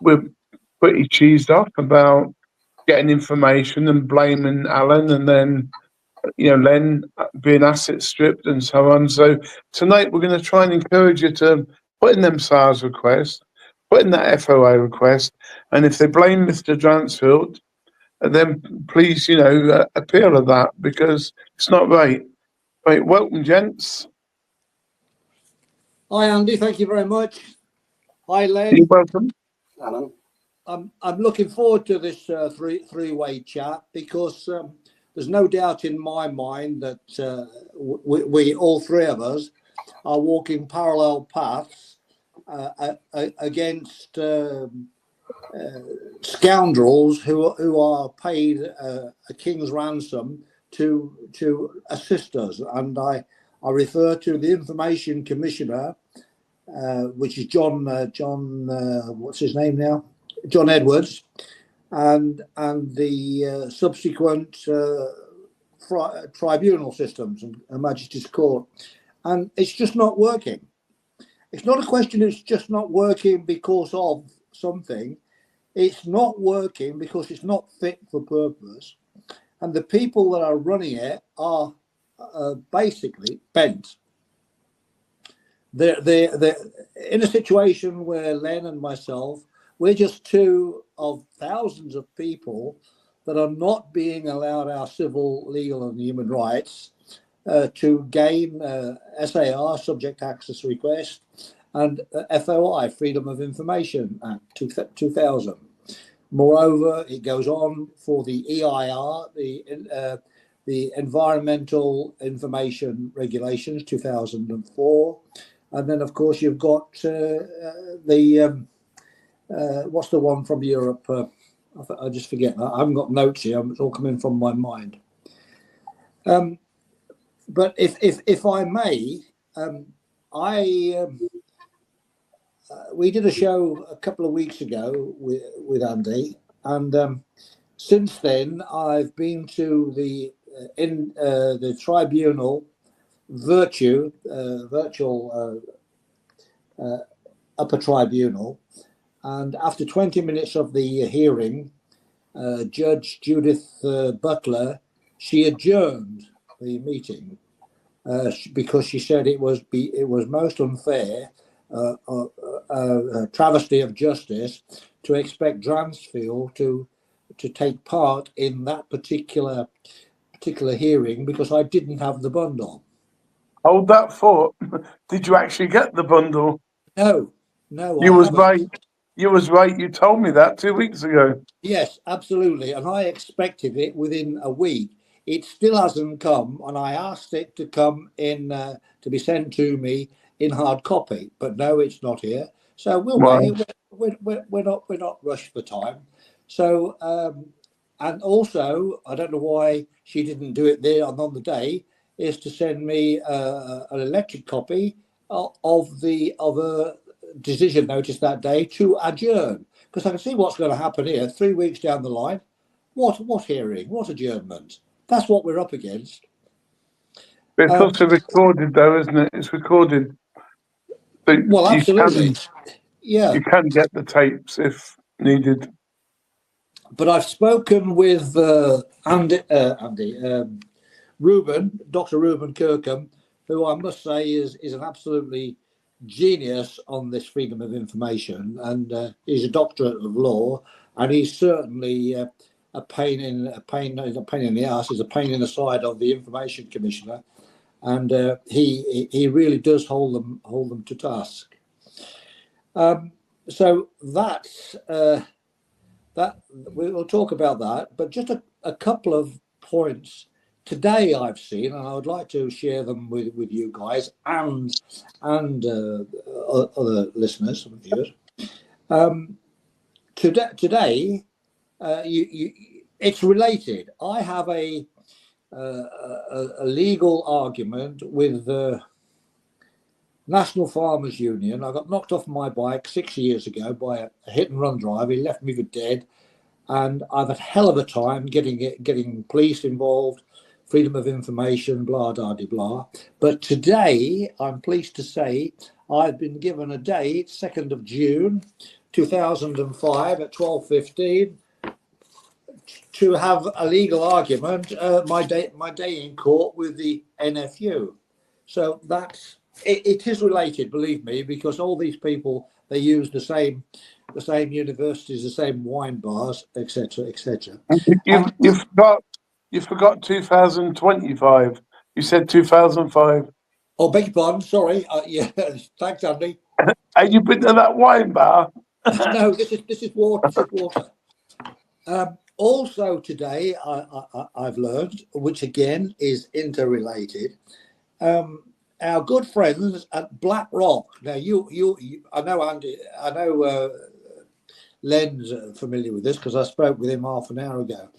we're pretty cheesed off about getting information and blaming Alan, and then Len being asset stripped and so on. So tonight we're going to try and encourage you to put in them SARS requests, put in that FOI request, and if they blame Mr. Dransfield, then please, appeal of that, because it's not right. Right, welcome, gents. Hi, Andy. Thank you very much. Hi, Len. You're welcome. Alan. I'm looking forward to this three-way chat, because there's no doubt in my mind that we all three of us are walking parallel paths against scoundrels who are paid a king's ransom to assist us. And I refer to the Information Commissioner, which is John what's his name now? John Edwards, and the subsequent tribunal systems and Majesty's Court. And it's just not working. It's not a question, it's just not working because of something. It's not working because it's not fit for purpose. And the people that are running it are basically bent. They're in a situation where Len and myself, we're just two of thousands of people that are not being allowed our civil, legal and human rights to gain SAR, Subject Access Request, and FOI, Freedom of Information Act 2000. Moreover, it goes on for the EIR, the Environmental Information Regulations 2004. And then, of course, you've got what's the one from Europe? I just forget. I haven't got notes here. It's all coming from my mind. But if I may, we did a show a couple of weeks ago with Andy, and since then I've been to the tribunal virtual upper tribunal. And after 20 minutes of the hearing, Judge Judith Butler, she adjourned the meeting because she said it was most unfair, a travesty of justice, to expect Dransfield to take part in that particular hearing because I didn't have the bundle. Hold that thought. Did you actually get the bundle? No. You was right. You was right. You told me that 2 weeks ago. Yes, absolutely. And I expected it within a week. It still hasn't come, and I asked it to come in to be sent to me in hard copy, but no, it's not here. So we'll wait. We're not rushed for time. So and also, I don't know why she didn't do it there on the day, is to send me an electric copy of a decision notice that day to adjourn, because I can see what's going to happen here 3 weeks down the line. What hearing? What adjournment? That's what we're up against. It's also recorded, though, isn't it? It's recorded. So well, absolutely. You can get the tapes if needed. But I've spoken with Dr. Reuben Kirkham, who I must say is an absolutely genius on this freedom of information, and he's a doctorate of law, and he's certainly a pain in the ass. He's a pain in the side of the Information Commissioner, and he really does hold them to task. So that we will talk about that, but just a couple of points today I've seen, and I would like to share them with you guys and other listeners and viewers. Today, it's related. I have a legal argument with the National Farmers Union. I got knocked off my bike 6 years ago by a hit and run driver. He left me for dead, and I've had a hell of a time getting police involved, freedom of information, blah, blah, blah, blah. But today, I'm pleased to say, I've been given a date, 2nd of June, 2005 at 12:15 to have a legal argument. My day in court with the NFU. So that's it is related, believe me, because all these people, they use the same universities, the same wine bars, etc., etc. You forgot 2025. You said 2005. Oh, beg your pardon. Sorry. Yeah, thanks, Andy. Have you been to that wine bar? No, this is water. This is water. Also today, I've learned, which again is interrelated. Our good friends at BlackRock. Now, you I know Andy. I know Len's familiar with this because I spoke with him half an hour ago.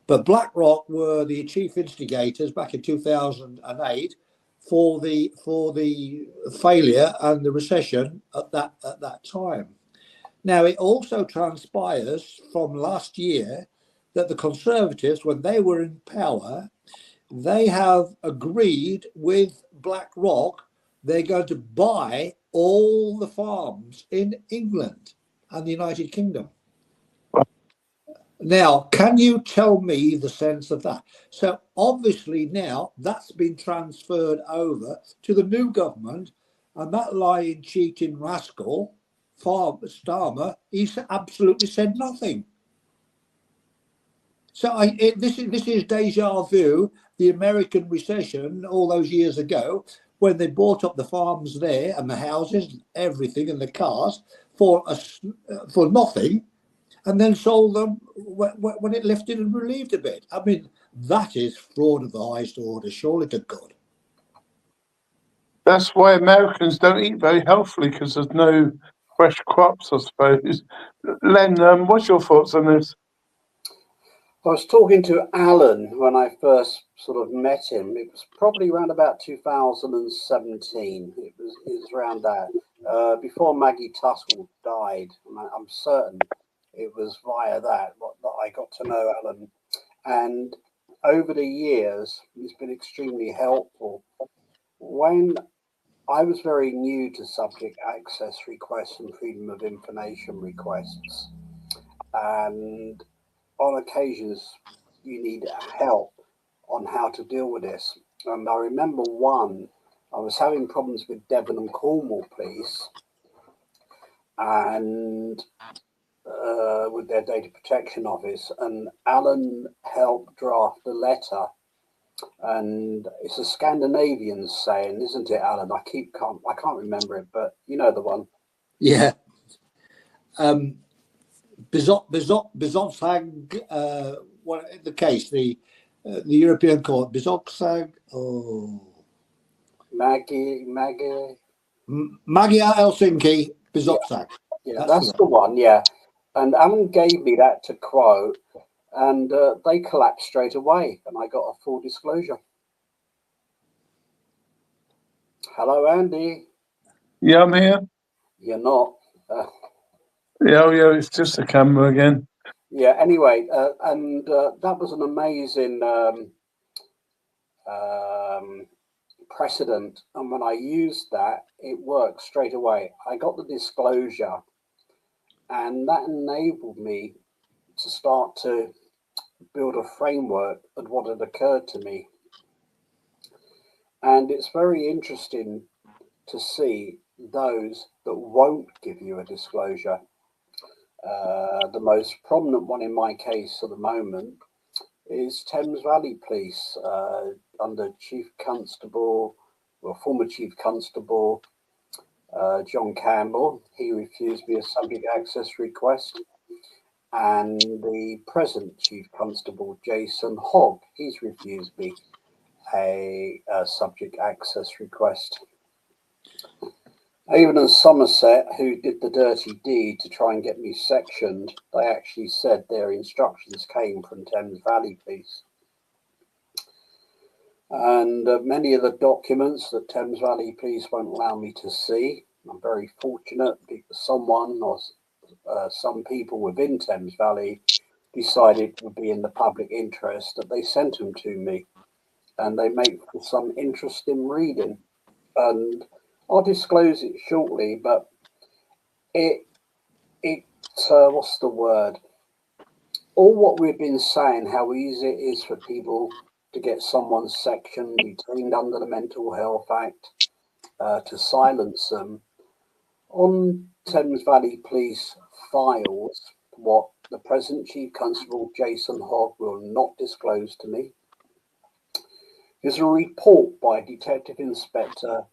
But BlackRock were the chief instigators back in 2008 for the failure and the recession at that time. Now, it also transpires from last year that the Conservatives, when they were in power, they have agreed with BlackRock they're going to buy all the farms in England and the United Kingdom. Now, can you tell me the sense of that? So obviously now that's been transferred over to the new government, and that lying, cheating rascal, Starmer, he's absolutely said nothing. So this is deja vu, the American recession all those years ago, when they bought up the farms there and the houses, everything, and the cars for nothing, and then sold them when it lifted and relieved a bit. I mean, that is fraud of the highest order, surely to God. That's why Americans don't eat very healthily, because there's no fresh crops, I suppose. Len, what's your thoughts on this? I was talking to Alan when I first sort of met him. It was probably around about 2017. It was around that, before Maggie Tussle died. I'm certain it was via that I got to know Alan. And over the years, he's been extremely helpful. When I was very new to subject access requests and freedom of information requests, and on occasions you need help on how to deal with this. And I remember I was having problems with Devon and Cornwall police and with their data protection office, and Alan helped draft a letter. And it's a Scandinavian saying, isn't it, Alan? I can't remember it, but you know the one. Yeah. Bizogsag, what the case, the European Court, Bizogsag, Magia Helsinki, Bizogsag. Yeah, that's the one, yeah. And Alan gave me that to quote, and they collapsed straight away, and I got a full disclosure. Hello, Andy. Yeah, I'm here. You're not. Yeah, it's just the camera again. Yeah, anyway, and that was an amazing precedent. And when I used that, it worked straight away. I got the disclosure, and that enabled me to start to build a framework of what had occurred to me. And it's very interesting to see those that won't give you a disclosure. The most prominent one in my case at the moment is Thames Valley Police, under former Chief Constable John Campbell. He refused me a subject access request. And the present Chief Constable Jason Hogg, he's refused me a subject access request. Even in Somerset, who did the dirty deed to try and get me sectioned, they actually said their instructions came from Thames Valley Police. And many of the documents that Thames Valley Police won't allow me to see. I'm very fortunate because someone or some people within Thames Valley decided it would be in the public interest that they sent them to me. And they make for some interesting reading. And I'll disclose it shortly, but it what's the word? All what we've been saying, how easy it is for people to get someone's section detained under the Mental Health Act, to silence them. On Thames Valley Police files, what the present Chief Constable Jason Hogg will not disclose to me is a report by Detective Inspector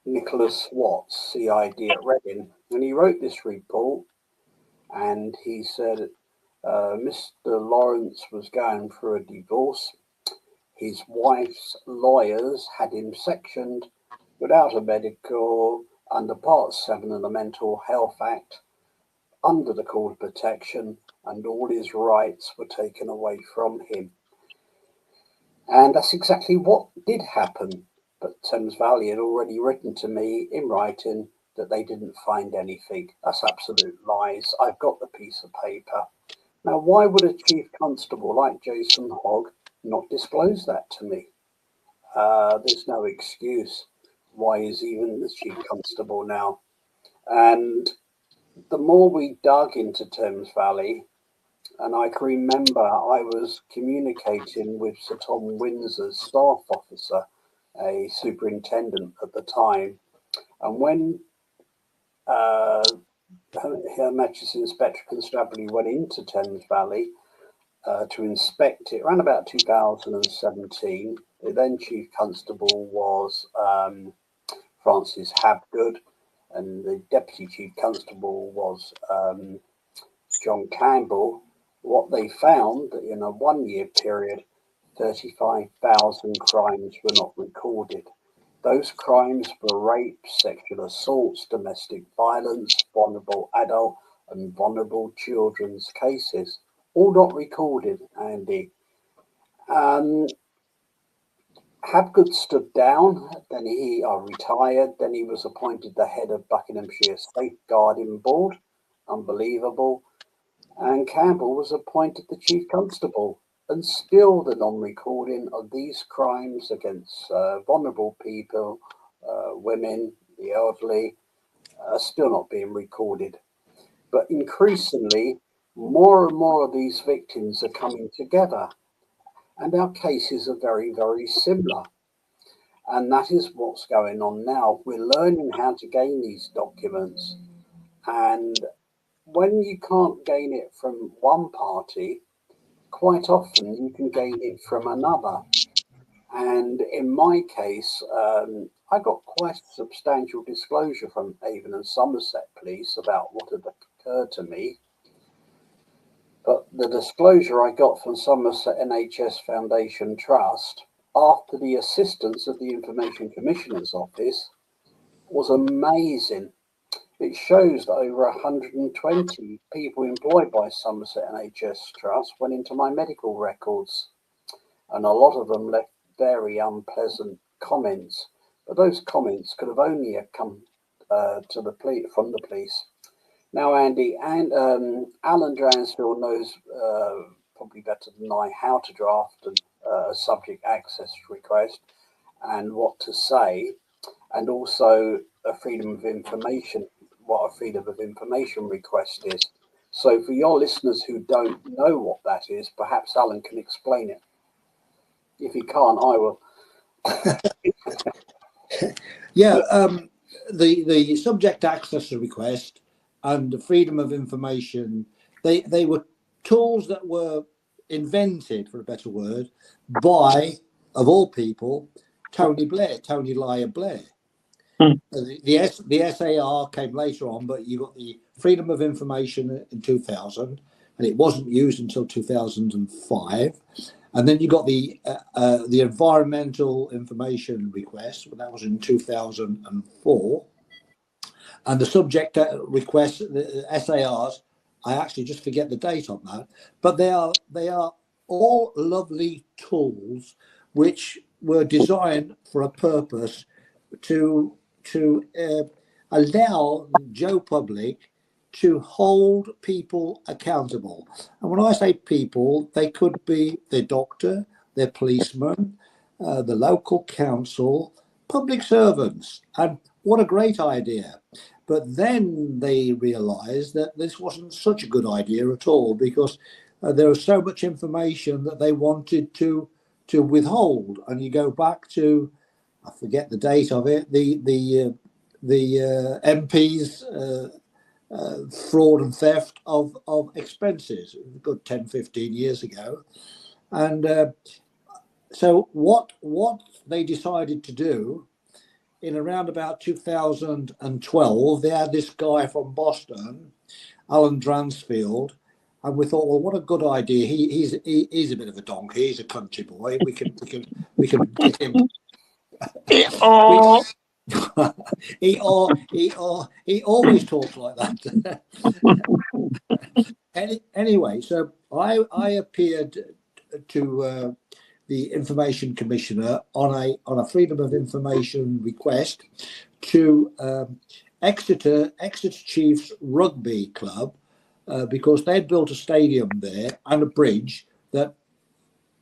Nicholas Watts, CID at Reading. And he wrote this report, and he said Mr. Lawrence was going through a divorce. His wife's lawyers had him sectioned without a medical under Part 7 of the Mental Health Act, under the call of protection, and all his rights were taken away from him. And that's exactly what did happen. But Thames Valley had already written to me in writing that they didn't find anything. That's absolute lies. I've got the piece of paper. Now, why would a chief constable like Jason Hogg not disclose that to me? There's no excuse why he's even the chief constable now. And the more we dug into Thames Valley, and I can remember I was communicating with Sir Tom Windsor's staff officer, a superintendent at the time, and when Her Majesty's Inspector Constabulary went into Thames Valley to inspect it around about 2017, the then Chief Constable was Francis Habgood, and the Deputy Chief Constable was John Campbell. What they found that in a 1 year period, 35,000 crimes were not recorded. Those crimes were rape, sexual assaults, domestic violence, vulnerable adult and vulnerable children's cases, all not recorded, Andy. Habgood stood down, then he retired, then he was appointed the head of Buckinghamshire Safeguarding Board, unbelievable, and Campbell was appointed the Chief Constable, and still the non-recording of these crimes against vulnerable people, women, the elderly, are still not being recorded. But increasingly, more and more of these victims are coming together, and our cases are very, very similar. And that is what's going on now. We're learning how to gain these documents, and when you can't gain it from one party, quite often you can gain it from another. And in my case, I got quite a substantial disclosure from Avon and Somerset Police about what had occurred to me. But the disclosure I got from Somerset NHS Foundation Trust, after the assistance of the Information Commissioner's Office, was amazing. It shows that over 120 people employed by Somerset NHS Trust went into my medical records, and a lot of them left very unpleasant comments. But those comments could have only come from the police. Now, Andy, and Alan Dransfield knows probably better than I how to draft a subject access request and what to say, and also a freedom of information, what a freedom of information request is. So for your listeners who don't know what that is, perhaps Alan can explain it. If he can't, I will. Yeah, the subject access request and the freedom of information, they were tools that were invented, for a better word, by, of all people, Tony Lyer Blair. The SAR came later on, but you got the freedom of information in 2000, and it wasn't used until 2005. And then you got the environmental information request, that was in 2004. And the subject request, the SARs, I actually just forget the date on that, but they are all lovely tools which were designed for a purpose to allow Joe Public to hold people accountable. And when I say people, they could be their doctor, their policeman, the local council, public servants. And what a great idea. But then they realised that this wasn't such a good idea at all, because there was so much information that they wanted to withhold. And you go back to, I forget the date of it, the MP's fraud and theft of expenses, a good 10, 15 years ago. And so what they decided to do in around about 2012, they had this guy from Boston, Alan Dransfield, and we thought, well, what a good idea. He's a bit of a donkey. He's a country boy. We can get him. He always talks like that. Anyway, so I appeared to the Information Commissioner on a Freedom of Information request to Exeter Chiefs Rugby Club, because they'd built a stadium there and a bridge that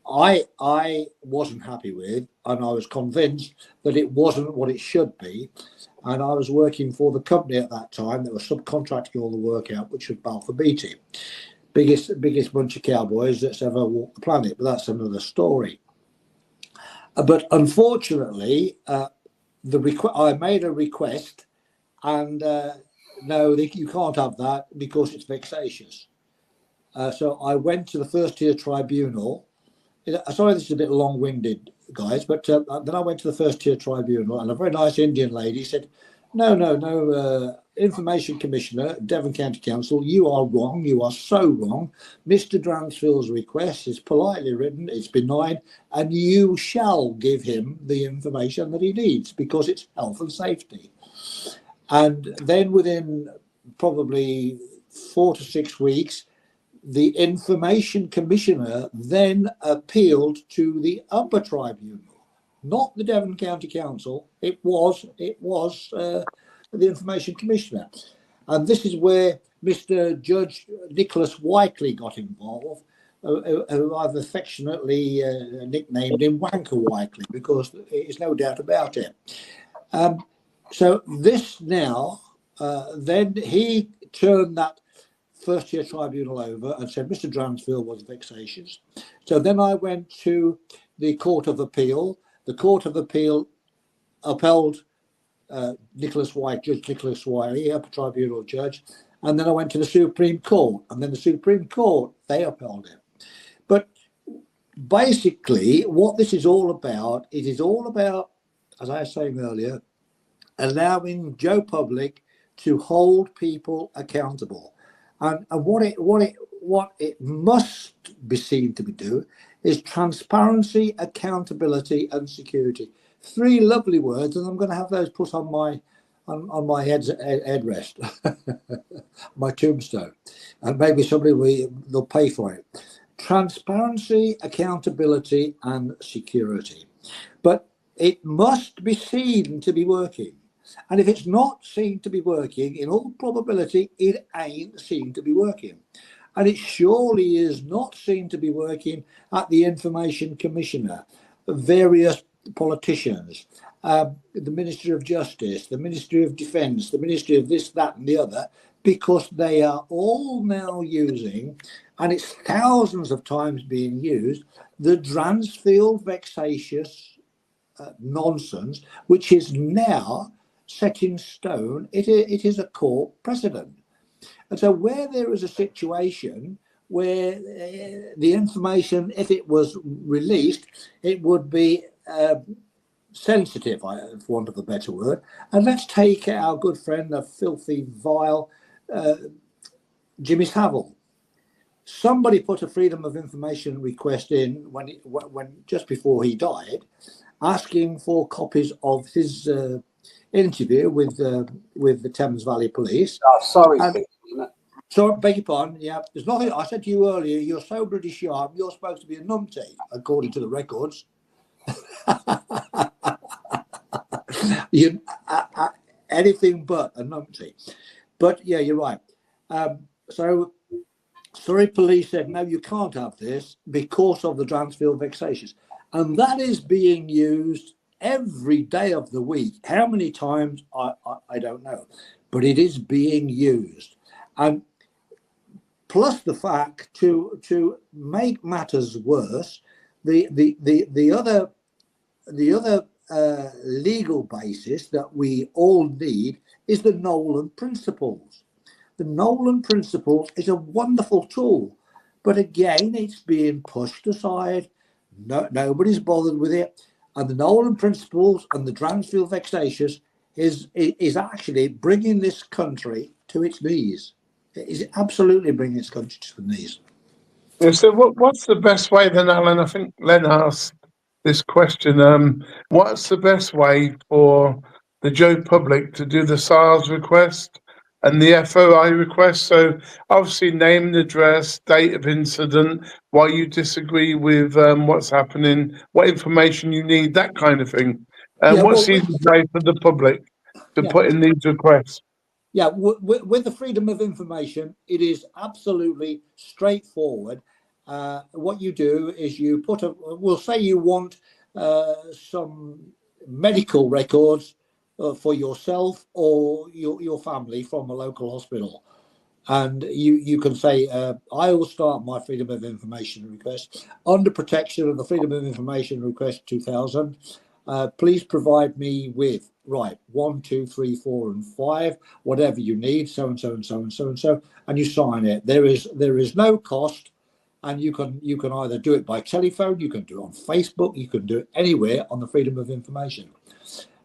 I wasn't happy with, and I was convinced that it wasn't what it should be. And I was working for the company at that time that was subcontracting all the work out, which was Balfour Beatty. Biggest bunch of cowboys that's ever walked the planet, but that's another story. But unfortunately, I made a request, and no, you can't have that because it's vexatious. So I went to the first tier tribunal. Sorry, this is a bit long-winded, guys, but then I went to the first tier tribunal, and a very nice Indian lady said, no, Information Commissioner, Devon County Council, you are wrong. You are so wrong. Mr. Dransfield's request is politely written, it's benign, and you shall give him the information that he needs because it's health and safety. And then within probably 4 to 6 weeks, the Information Commissioner then appealed to the upper tribunal, not the Devon County Council. It was the Information Commissioner. And this is where Mr. Judge Nicholas Whiteley got involved, who I've affectionately nicknamed him Wanker Whiteley, because there's no doubt about it. So this now, then he turned that first tier tribunal over and said Mr. Dransfield was vexatious. So then I went to the Court of Appeal. The Court of Appeal upheld Judge Nicholas Whiteley, upper tribunal judge, and then I went to the Supreme Court, and then the Supreme Court, they upheld it. But basically what this is all about, it is all about, as I was saying earlier, allowing Joe Public to hold people accountable. And what it must be seen to be do is transparency, accountability, and security. 3 lovely words, and I'm going to have those put on my headrest, my tombstone, and maybe they'll pay for it. Transparency, accountability, and security. But it must be seen to be working. And if it's not seen to be working, in all probability, it ain't seen to be working. And it surely is not seen to be working at the Information Commissioner, various politicians, the Ministry of Justice, the Ministry of Defence, the Ministry of this, that, and the other, because they are all now using, and it's thousands of times being used, the Dransfield vexatious nonsense, which is now set in stone. It is a court precedent. And so where there is a situation where the information, if it was released, it would be sensitive, for want of a better word. And let's take our good friend, the filthy, vile Jimmy Savile. Somebody put a Freedom of Information request in when just before he died, asking for copies of his interview with the Thames Valley Police. Oh, sorry, isn't it? So, beg your pardon. Yeah, there's nothing. I said to you earlier, you're so British sharp. You're supposed to be a numpty, according to the records. Anything but a numpty. But yeah, you're right. So Surrey Police said, no, you can't have this because of the Dransfield vexatious, and that is being used every day of the week. How many times, I don't know. but it is being used. And plus the fact, to make matters worse, the other legal basis that we all need is the Nolan Principles. The Nolan Principles is a wonderful tool, but again, it's being pushed aside. Nobody's bothered with it. And the Nolan Principles and the Dransfield Vexatious is actually bringing this country to its knees. It is absolutely bringing this country to the knees. Yeah, so what's the best way then, Alan? I think Len asked this question. What's the best way for the Joe public to do the SARS request and the FOI request? So obviously name and address, date of incident, why you disagree with what's happening, what information you need, that kind of thing. Yeah, What's well, the easiest way for the public to yeah, put in these requests? yeah. With the freedom of information, it is absolutely straightforward. What you do is you put we'll say you want some medical records for yourself or your family from a local hospital. And you can say, I will start my freedom of information request under protection of the Freedom of Information Request 2000. Please provide me with 1, 2, 3, 4, and 5, whatever you need, so and so and so and so and so, and you sign it. There is no cost, and you can either do it by telephone, you can do it on Facebook, you can do it anywhere on the Freedom of Information.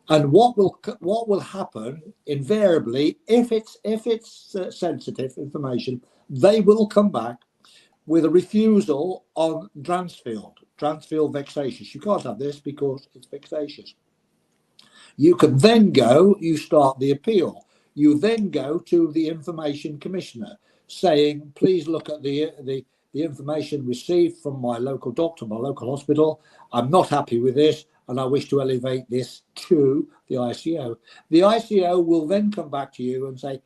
And what will happen invariably, if it's sensitive information, they will come back with a refusal on Dransfield vexatious. You can't have this because it's vexatious. You can then you start the appeal. You then go to the Information Commissioner saying, please look at the information received from my local doctor, my local hospital. I'm not happy with this, and I wish to elevate this to the ICO. The ICO will then come back to you and say,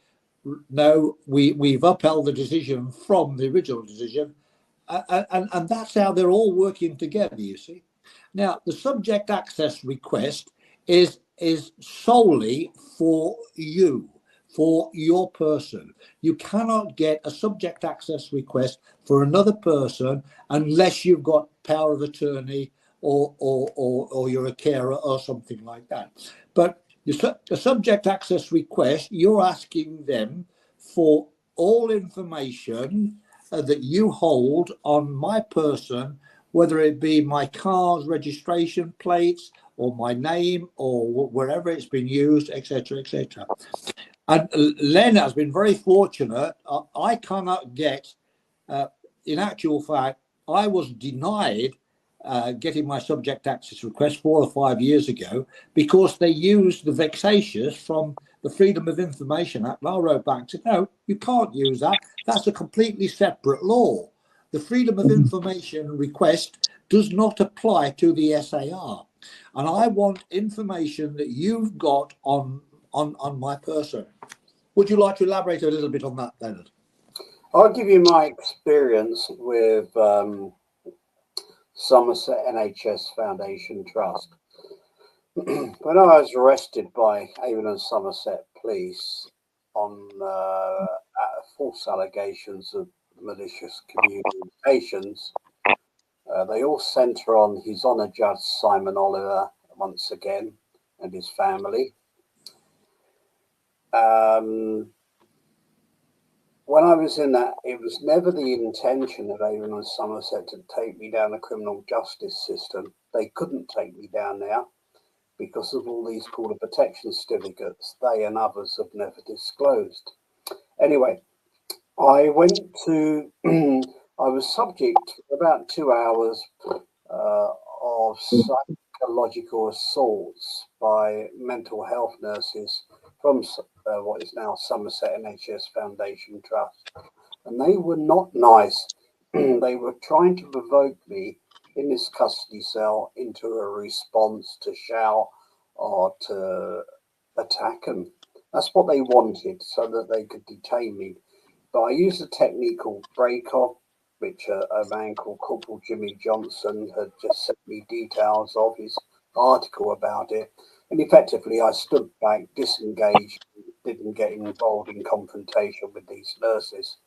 no, we've upheld the decision from the original decision. And that's how they're all working together, you see. Now, the subject access request is solely for you, for your person. You cannot get a subject access request for another person unless you've got power of attorney or you're a carer or something like that. But the subject access request, you're asking them for all information that you hold on my person, whether it be my car's registration plates or my name or wherever it's been used, etc., etc. And Len has been very fortunate. I cannot get, in actual fact, I was denied getting my subject access request 4 or 5 years ago because they used the vexatious from the Freedom of Information Act. And I wrote back and said, no, you can't use that. That's a completely separate law. The Freedom of Information request does not apply to the SAR. And I want information that you've got on my person. Would you like to elaborate a little bit on that, Leonard? I'll give you my experience with Somerset NHS Foundation Trust. When I was arrested by Avon and Somerset Police on false allegations of malicious communications, they all centre on His Honour Judge Simon Oliver once again and his family. When I was in that, it was never the intention of Avon and Somerset to take me down the criminal justice system. They couldn't take me down there because of all these caller protection certificates they and others have never disclosed. Anyway, I went to, I was subject for about 2 hours of psychological assaults by mental health nurses from what is now Somerset NHS Foundation Trust. And they were not nice. They were trying to provoke me in this custody cell into a response, to shout or to attack them. That's what they wanted, so that they could detain me. But I used a technique called break-off, which a man called Corporal Jimmy Johnson had just sent me details of his article about it. And effectively, I stood back, disengaged, didn't get involved in confrontation with these nurses.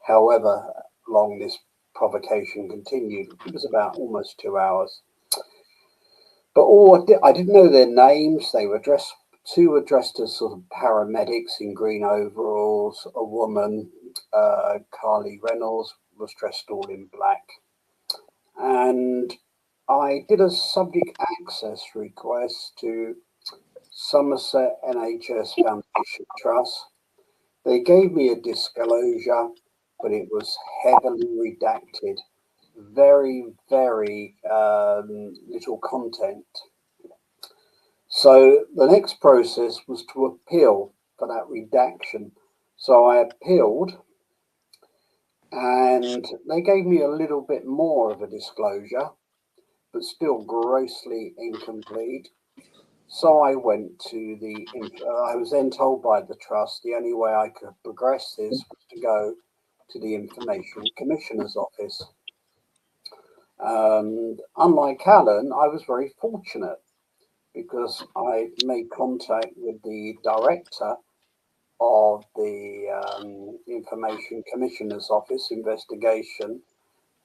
However long this provocation continued, it was about almost 2 hours. But I didn't know their names. They were two were dressed as sort of paramedics in green overalls. A woman, Carly Reynolds, was dressed all in black. And I did a subject access request to Somerset NHS Foundation Trust. They gave me a disclosure, but it was heavily redacted. Very, very little content. So the next process was to appeal for that redaction. So I appealed, and they gave me a little bit more of a disclosure, but still grossly incomplete. So I went to I was then told by the trust the only way I could progress this was to go to the Information Commissioner's office. Unlike Alan, I was very fortunate because I made contact with the director of the Information Commissioner's Office investigation.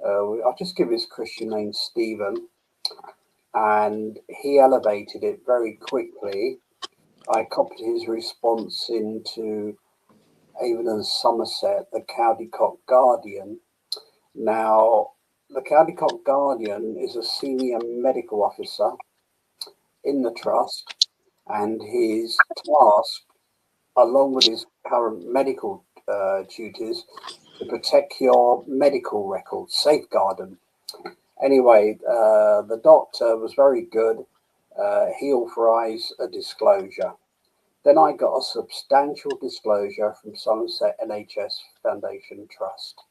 I'll just give his Christian name, Stephen, and he elevated it very quickly. I copied his response into Avon and Somerset, the Caldicot Guardian. Now, the Caldicot Guardian is a senior medical officer in the trust, and his task, along with his current medical duties, to protect your medical records, safeguard them. Anyway, the doctor was very good. He authorised a disclosure. Then I got a substantial disclosure from Somerset NHS Foundation Trust.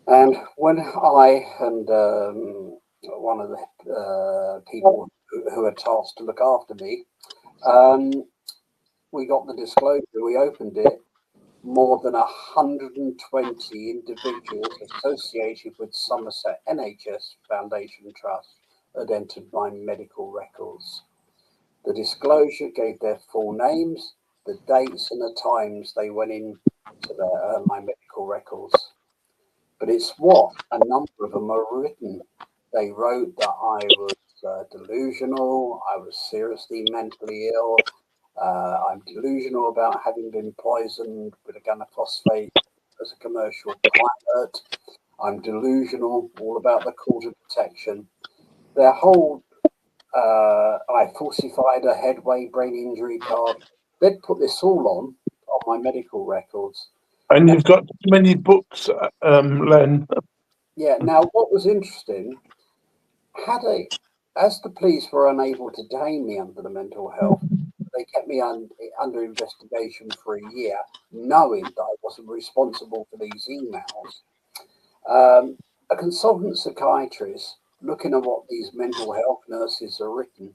And when I and one of the people who are tasked to look after me, we got the disclosure, we opened it, more than 120 individuals associated with Somerset NHS Foundation Trust had entered my medical records. The disclosure gave their full names, the dates and the times they went in to my medical records. But it's what a number of them are written. They wrote that I was delusional, I was seriously mentally ill, I'm delusional about having been poisoned with organophosphate as a commercial pilot. I'm delusional all about the cause of protection. Their whole, I falsified a headway brain injury card. They'd put this all on my medical records. And you've got many books, Len. Yeah, now what was interesting, as the police were unable to detain me under the mental health, they kept me under investigation for a year, knowing that I wasn't responsible for these emails. A consultant psychiatrist, looking at what these mental health nurses are written,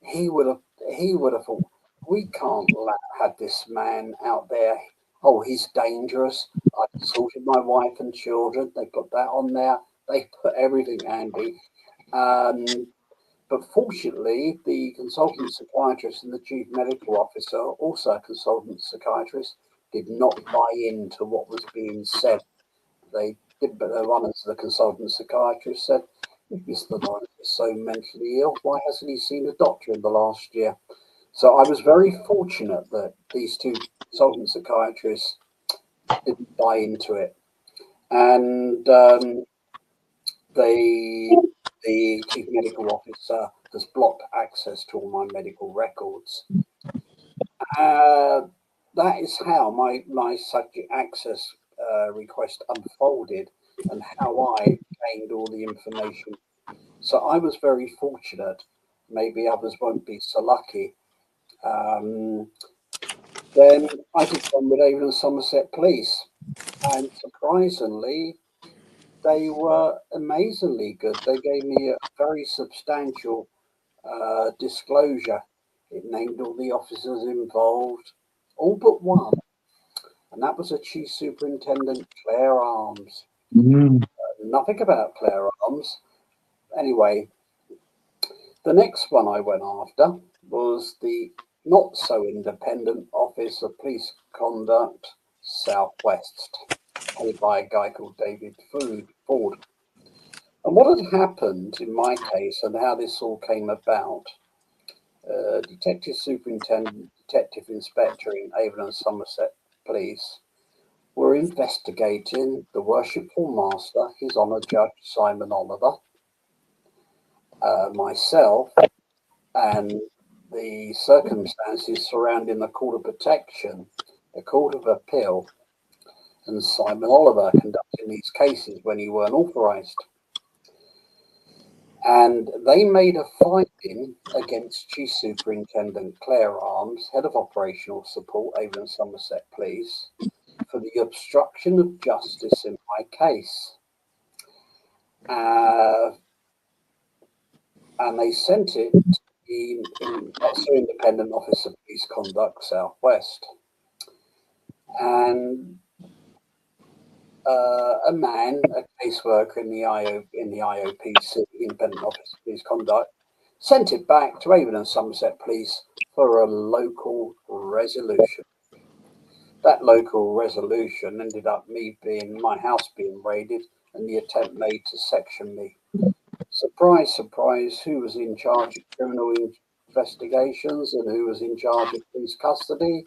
he would have thought, we can't have this man out there. Oh, he's dangerous. I assaulted my wife and children. They put that on there. They put everything, Andy. But fortunately, the consultant psychiatrist and the chief medical officer, also a consultant psychiatrist, did not buy into what was being said. They did, but one of the consultant psychiatrist said, if Mr. Lawrence is so mentally ill, why hasn't he seen a doctor in the last year? So I was very fortunate that these two consultant psychiatrists didn't buy into it. And the chief medical officer has blocked access to all my medical records. That is how my subject access request unfolded and how I gained all the information. So I was very fortunate. Maybe others won't be so lucky. Then I did one with Avon and Somerset Police, and surprisingly, they were amazingly good. They gave me a very substantial disclosure. It named all the officers involved, all but one, and that was a Chief Superintendent, Claire Arms. Nothing about Claire Arms. Anyway, the next one I went after was the not so independent office of police conduct, Southwest, headed by a guy called David Ford. And what had happened in my case and how this all came about, Detective Superintendent, Detective Inspector in Avon and Somerset Police were investigating the Worshipful Master, His Honour Judge Simon Oliver, myself, and the circumstances surrounding the Court of Protection, the Court of Appeal, and Simon Oliver conducting these cases when he weren't authorised. And they made a finding against Chief Superintendent Claire Arms, Head of Operational Support, Avon and Somerset Police, for the obstruction of justice in my case. And they sent it to the Independent Office of Police Conduct, Southwest. And a man, a caseworker in the IOPC, Independent Office of Police Conduct, sent it back to Avon and Somerset Police for a local resolution. That local resolution ended up my house being raided and the attempt made to section me. Surprise, surprise, who was in charge of criminal investigations and who was in charge of police custody?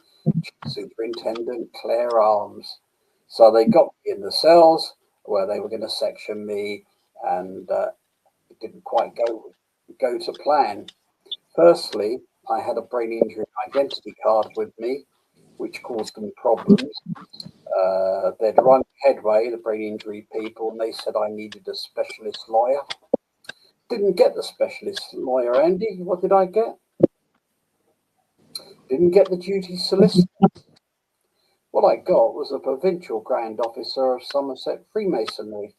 Superintendent Claire Arms. So they got me in the cells where they were going to section me, and it didn't quite go to plan. Firstly, I had a brain injury identity card with me, which caused them problems. They'd run headway, the brain injury people, and they said I needed a specialist lawyer. Didn't get the specialist lawyer, Andy. What did I get? Didn't get the duty solicitor. What I got was a provincial grand officer of Somerset Freemasonry,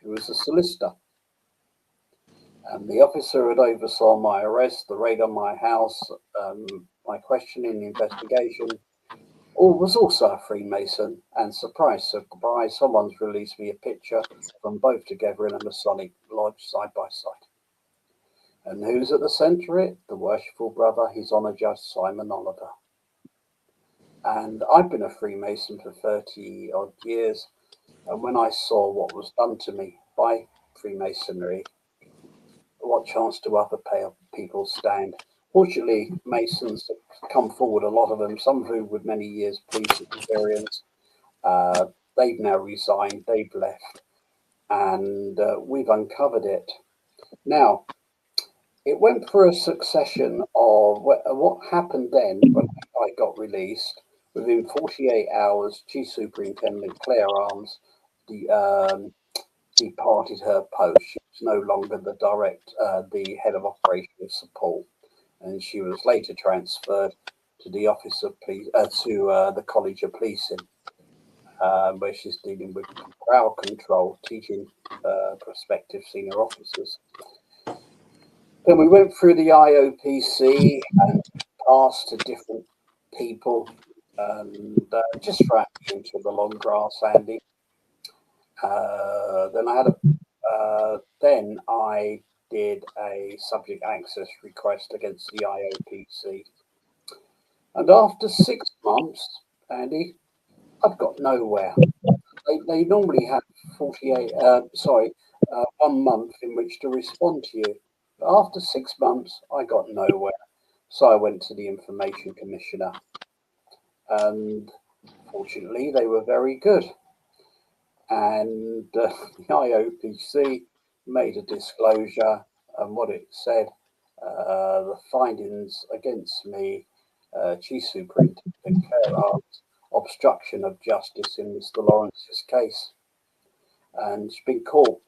who was a solicitor. And the officer had oversaw my arrest, the raid on my house, my questioning, the investigation, was also a Freemason. And surprise, surprise, someone's released me a picture of them both together in a Masonic lodge side by side. And who's at the centre of it? The worshipful brother, His Honour Judge Simon Oliver. And I've been a Freemason for 30 odd years. And when I saw what was done to me by Freemasonry, what chance do other people stand? Fortunately, Masons have come forward, a lot of them, some of whom with many years police experience. They've now resigned, they've left, and we've uncovered it. Now, it went through a succession of what happened then when I got released. Within 48 hours, Chief Superintendent Claire Arms departed her post. She was no longer the head of operational support, and she was later transferred to the Office of Police, to the College of Policing, where she's dealing with crowd control, teaching prospective senior officers. Then we went through the IOPC and passed to different people, and just ran into the long grass, Andy. Then I did a subject access request against the IOPC, and after 6 months, Andy, I've got nowhere. They normally have 1 month in which to respond to you. But after 6 months, I got nowhere. So I went to the Information Commissioner, and fortunately, they were very good. And the IOPC made a disclosure, and what it said, the findings against me, Chief Superintendent Claire Arms, obstruction of justice in Mr. Lawrence's case. And she's been caught,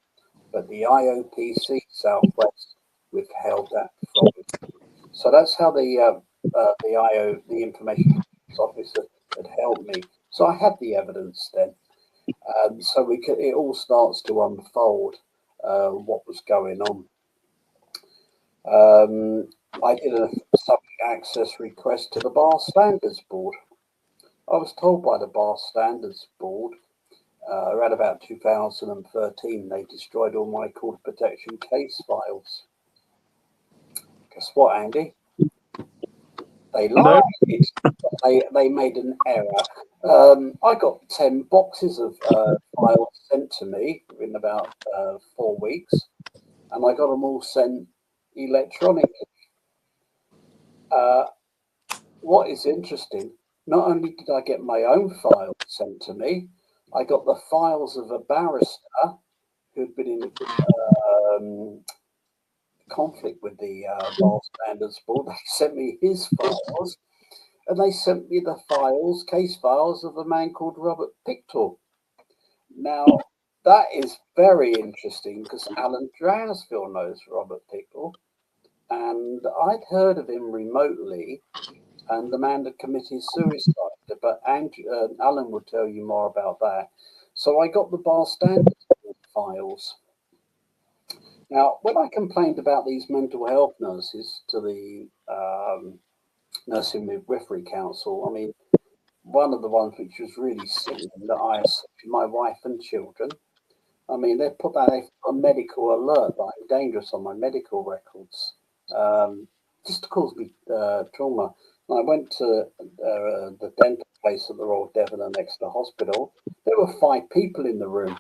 but the IOPC Southwest withheld that from me. So that's how the Information Officer had helped me. So I had the evidence then. So it all starts to unfold what was going on. I did a subject access request to the Bar Standards Board. I was told by the Bar Standards Board around about 2013 they destroyed all my Court of Protection case files. Guess what, Andy? They No. lied. They made an error. I got 10 boxes of files sent to me in about 4 weeks, and I got them all sent electronically. What is interesting, not only did I get my own files sent to me, I got the files of a barrister who'd been in conflict with the Bar Standards Board. They sent me his files, and they sent me the case files of a man called Robert Pictou. Now, that is very interesting because Alan Drowsville knows Robert Pictou, and I'd heard of him remotely, and the man had committed suicide. But Alan will tell you more about that. So I got the Bar Standards Board files. Now, when I complained about these mental health nurses to the Nursing Midwifery Council, I mean, one of the ones which was really sickening that I accepted my wife and children. I mean, they put a medical alert that I'm dangerous on my medical records, just to cause me trauma. I went to the dental place at the Royal Devon next to the hospital. There were 5 people in the room.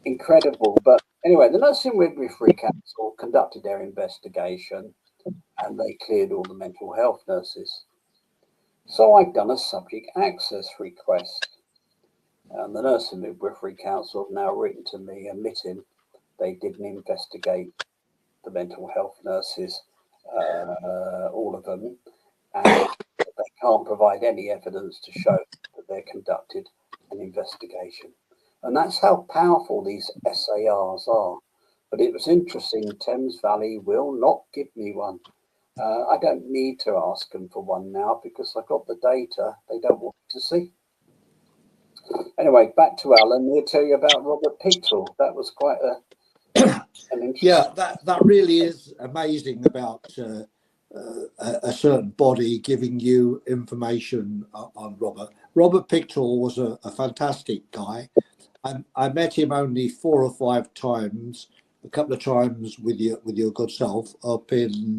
Incredible. But anyway, the Nursing Midwifery Council conducted their investigation and they cleared all the mental health nurses. So I've done a subject access request. And the Nursing Midwifery Council have now written to me admitting they didn't investigate the mental health nurses, all of them, and they can't provide any evidence to show that they conducted an investigation. And that's how powerful these SARs are. But it was interesting, Thames Valley will not give me one. I don't need to ask them for one now because I've got the data they don't want me to see. Anyway, back to Alan. He'll tell you about Robert Pictou. That was quite an interesting. Yeah, that really is amazing about a certain body giving you information on Robert. Robert Pictou was a fantastic guy. I met him only 4 or 5 times, a couple of times with your good self up in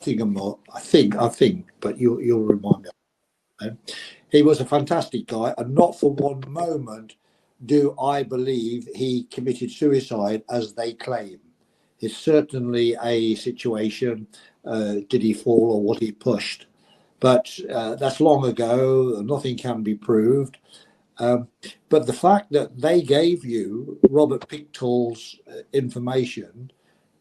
Nottingham, I think, but you'll remind me. He was a fantastic guy, and not for one moment do I believe he committed suicide as they claim. It's certainly a situation, did he fall or what he pushed? But that's long ago, nothing can be proved. But the fact that they gave you Robert Pictou's information,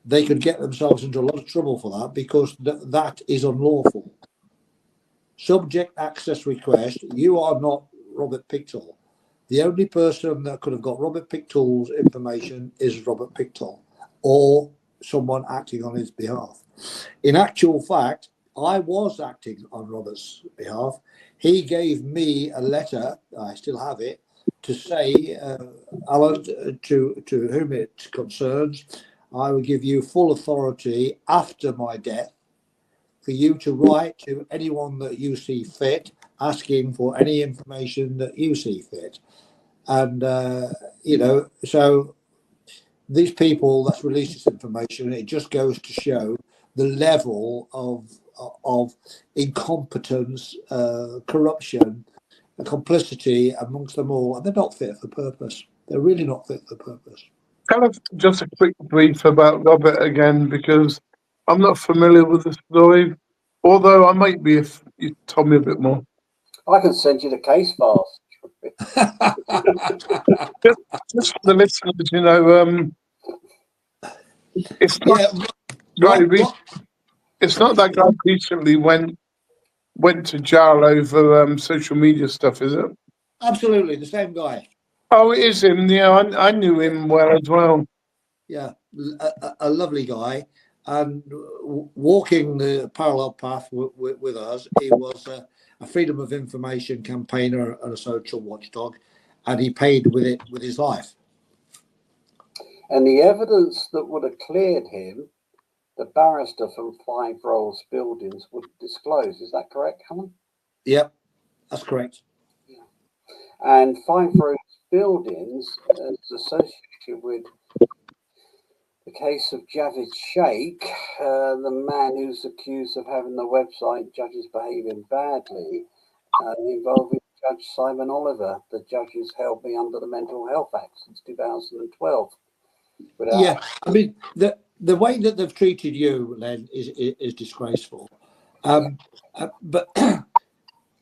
they could get themselves into a lot of trouble for that because that is unlawful. Subject access request, you are not Robert Pictou. The only person that could have got Robert Pictou's information is Robert Pictou or someone acting on his behalf. In actual fact, I was acting on Robert's behalf. He gave me a letter, I still have it, to say, Alan, to whom it concerns, I will give you full authority after my death for you to write to anyone that you see fit, asking for any information that you see fit. And, so these people that's released this information, it just goes to show the level of incompetence, corruption, and complicity amongst them all. And they're not fit for purpose. They're really not fit for purpose. Kind of just a quick brief about Robert again, because I'm not familiar with the story, although I might be if you told me a bit more. I can send you the case files. just for the listeners, it's not it's not that guy recently went to jail over social media stuff, is it? Absolutely, the same guy. Oh, it is him. Yeah, I knew him well as well. Yeah, a lovely guy, and walking the parallel path with us, he was a freedom of information campaigner and a social watchdog, and he paid with it with his life. And the evidence that would have cleared him, the barrister from Five Rolls Buildings would disclose. Is that correct, Helen? Yep, that's correct. Yeah. And Five Rolls Buildings is associated with the case of Javed Sheikh, the man who's accused of having the website Judges Behaving Badly, involving Judge Simon Oliver. The judges held me under the Mental Health Act since 2012. Yeah, I mean, the way that they've treated you, Len, is disgraceful. But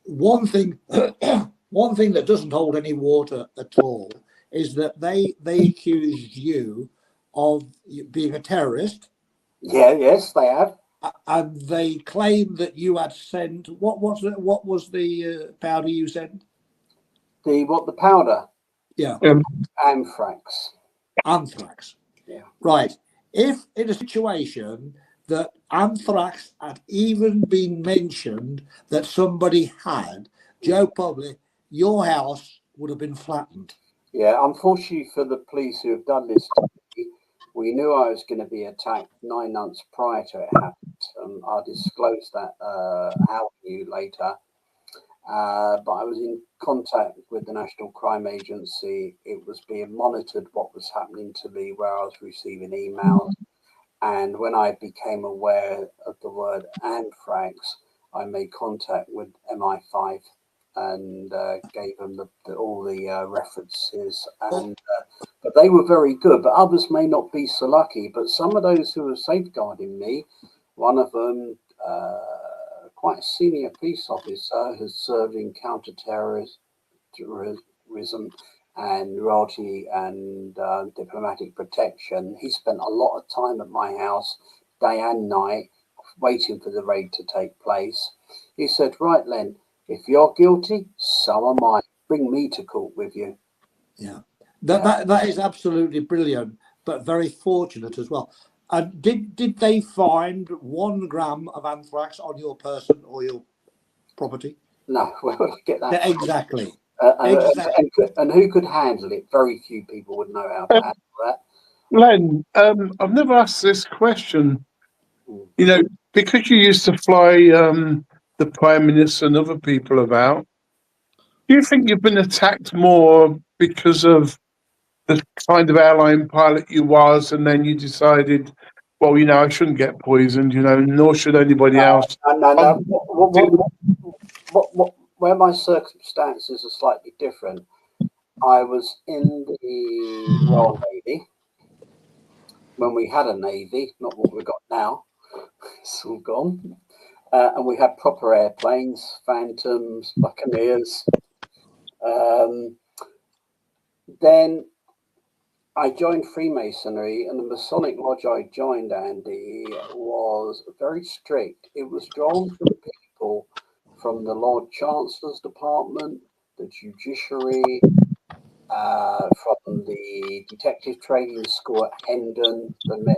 one thing that doesn't hold any water at all is that they accused you of being a terrorist. Yeah, yes, they have. And they claim that you had sent what was the powder you sent? The powder? Yeah. Anthrax. Anthrax. Yeah. Right. If in a situation that anthrax had even been mentioned that somebody had, Joe Public, your house would have been flattened. Yeah, unfortunately for the police who have done this to me, we knew I was going to be attacked 9 months prior to it happened. I'll disclose that how you later. But I was in contact with the National Crime Agency. It was being monitored what was happening to me, where I was receiving emails. And when I became aware of the word anthrax, I made contact with MI5 and gave them all the references. And but they were very good, but others may not be so lucky. But some of those who were safeguarding me, one of them, quite a senior police officer, has served in counter-terrorism and royalty and diplomatic protection. He spent a lot of time at my house, day and night, waiting for the raid to take place. He said, "Right, Len, if you're guilty, so am I. Bring me to court with you." Yeah, that is absolutely brilliant, but very fortunate as well. And did they find 1 gram of anthrax on your person or your property? No, we'll get that. Exactly. And who could handle it? Very few people would know how to handle that. Len, I've never asked this question. You know, because you used to fly the Prime Minister and other people about, do you think you've been attacked more because of the kind of airline pilot you was, and then you decided, well, you know, I shouldn't get poisoned, you know, nor should anybody else? No. Where my circumstances are slightly different, I was in the Royal Navy when we had a navy, not what we've got now. It's all gone. And we had proper airplanes, Phantoms, Buccaneers. Then I joined Freemasonry, and the Masonic Lodge I joined, Andy, was very strict. It was drawn from people from the Lord Chancellor's Department, the Judiciary, from the Detective Training School at Hendon, the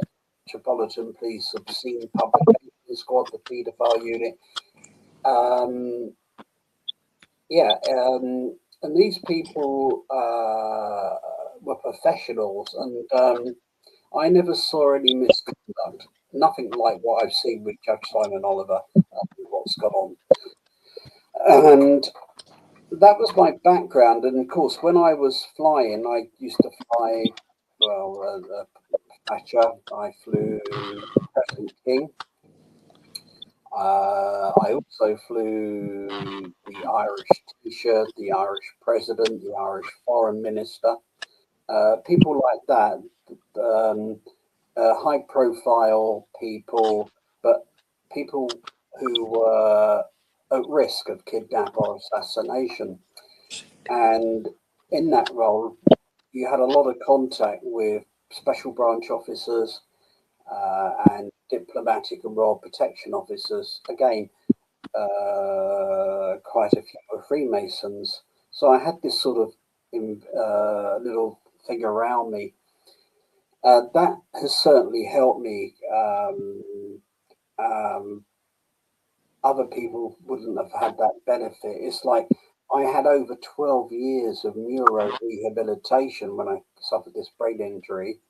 Metropolitan Police Obscene Publication Squad, the paedophile unit. And these people were professionals, and I never saw any misconduct. Nothing like what I've seen with Judge Simon Oliver, what's gone on. And that was my background. And of course, when I was flying, I used to fly, Thatcher, I flew President King. I also flew the Irish Taoiseach, the Irish President, the Irish Foreign Minister, people like that, high-profile people, but people who were at risk of kidnap or assassination. And in that role, you had a lot of contact with special branch officers and diplomatic and royal protection officers. Again, quite a few were Freemasons. So I had this sort of little thing around me. That has certainly helped me. Other people wouldn't have had that benefit. It's like I had over 12 years of neuro rehabilitation when I suffered this brain injury.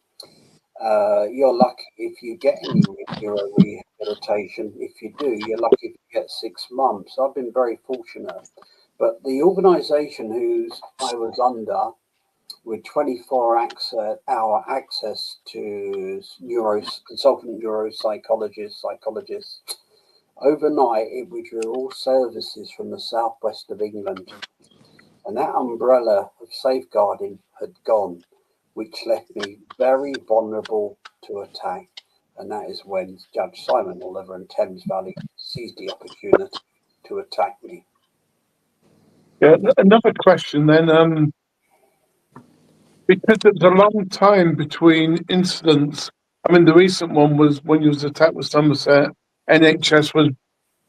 You're lucky if you get any neuro rehabilitation. If you do, you're lucky if you get 6 months. I've been very fortunate. But the organisation whose I was under with 24-hour access to consultant neuropsychologists, psychologists. Overnight, it withdrew all services from the southwest of England, and that umbrella of safeguarding had gone, which left me very vulnerable to attack. And that is when Judge Simon Oliver and Thames Valley seized the opportunity to attack me. Yeah, another question then. Because it's a long time between incidents. I mean, the recent one was when you was attacked with Somerset. NHS was,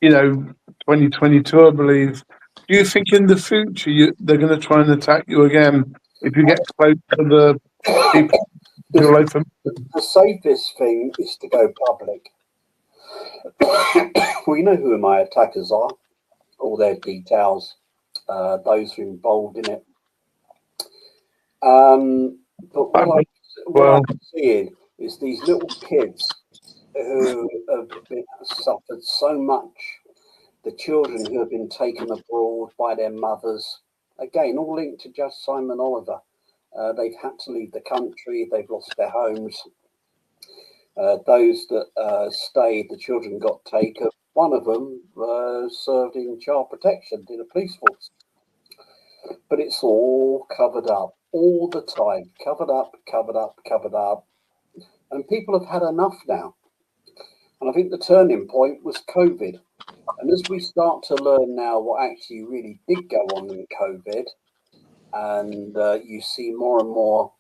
2022, I believe. Do you think in the future they're going to try and attack you again if you get close to the people you're like from? The safest thing is to go public. We know who my attackers are, all their details, those who are involved in it. But what I'm seeing is these little kids who have suffered so much, the children who have been taken abroad by their mothers, again, all linked to Judge Simon Oliver. They've had to leave the country, they've lost their homes. Those that stayed, the children got taken. One of them served in child protection in a police force. But it's all covered up, all the time, covered up, covered up, covered up. And people have had enough now. And I think the turning point was COVID. And as we start to learn now what actually really did go on in COVID, and you see more and more,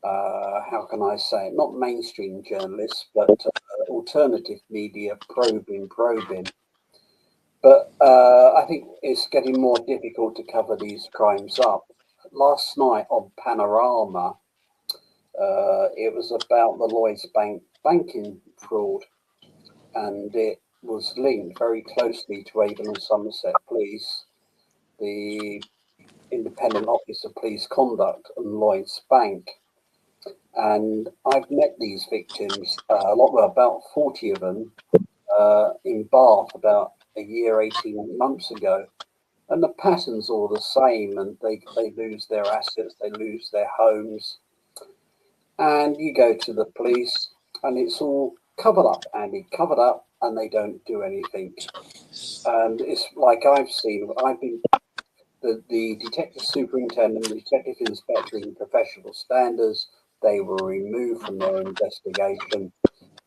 how can I say it, not mainstream journalists, but alternative media probing. But I think it's getting more difficult to cover these crimes up. Last night on Panorama, it was about the Lloyds banking fraud, and it was linked very closely to Avon and Somerset Police, the Independent Office of Police Conduct and Lloyds Bank. And I've met these victims, about 40 of them, in Bath about a year, 18 months ago. And the pattern's all the same, and they lose their assets, they lose their homes. And you go to the police and it's all covered up, Andy, covered up, and they don't do anything. And it's like I've been the detective superintendent, the detective inspector in professional standards, they were removed from their investigation.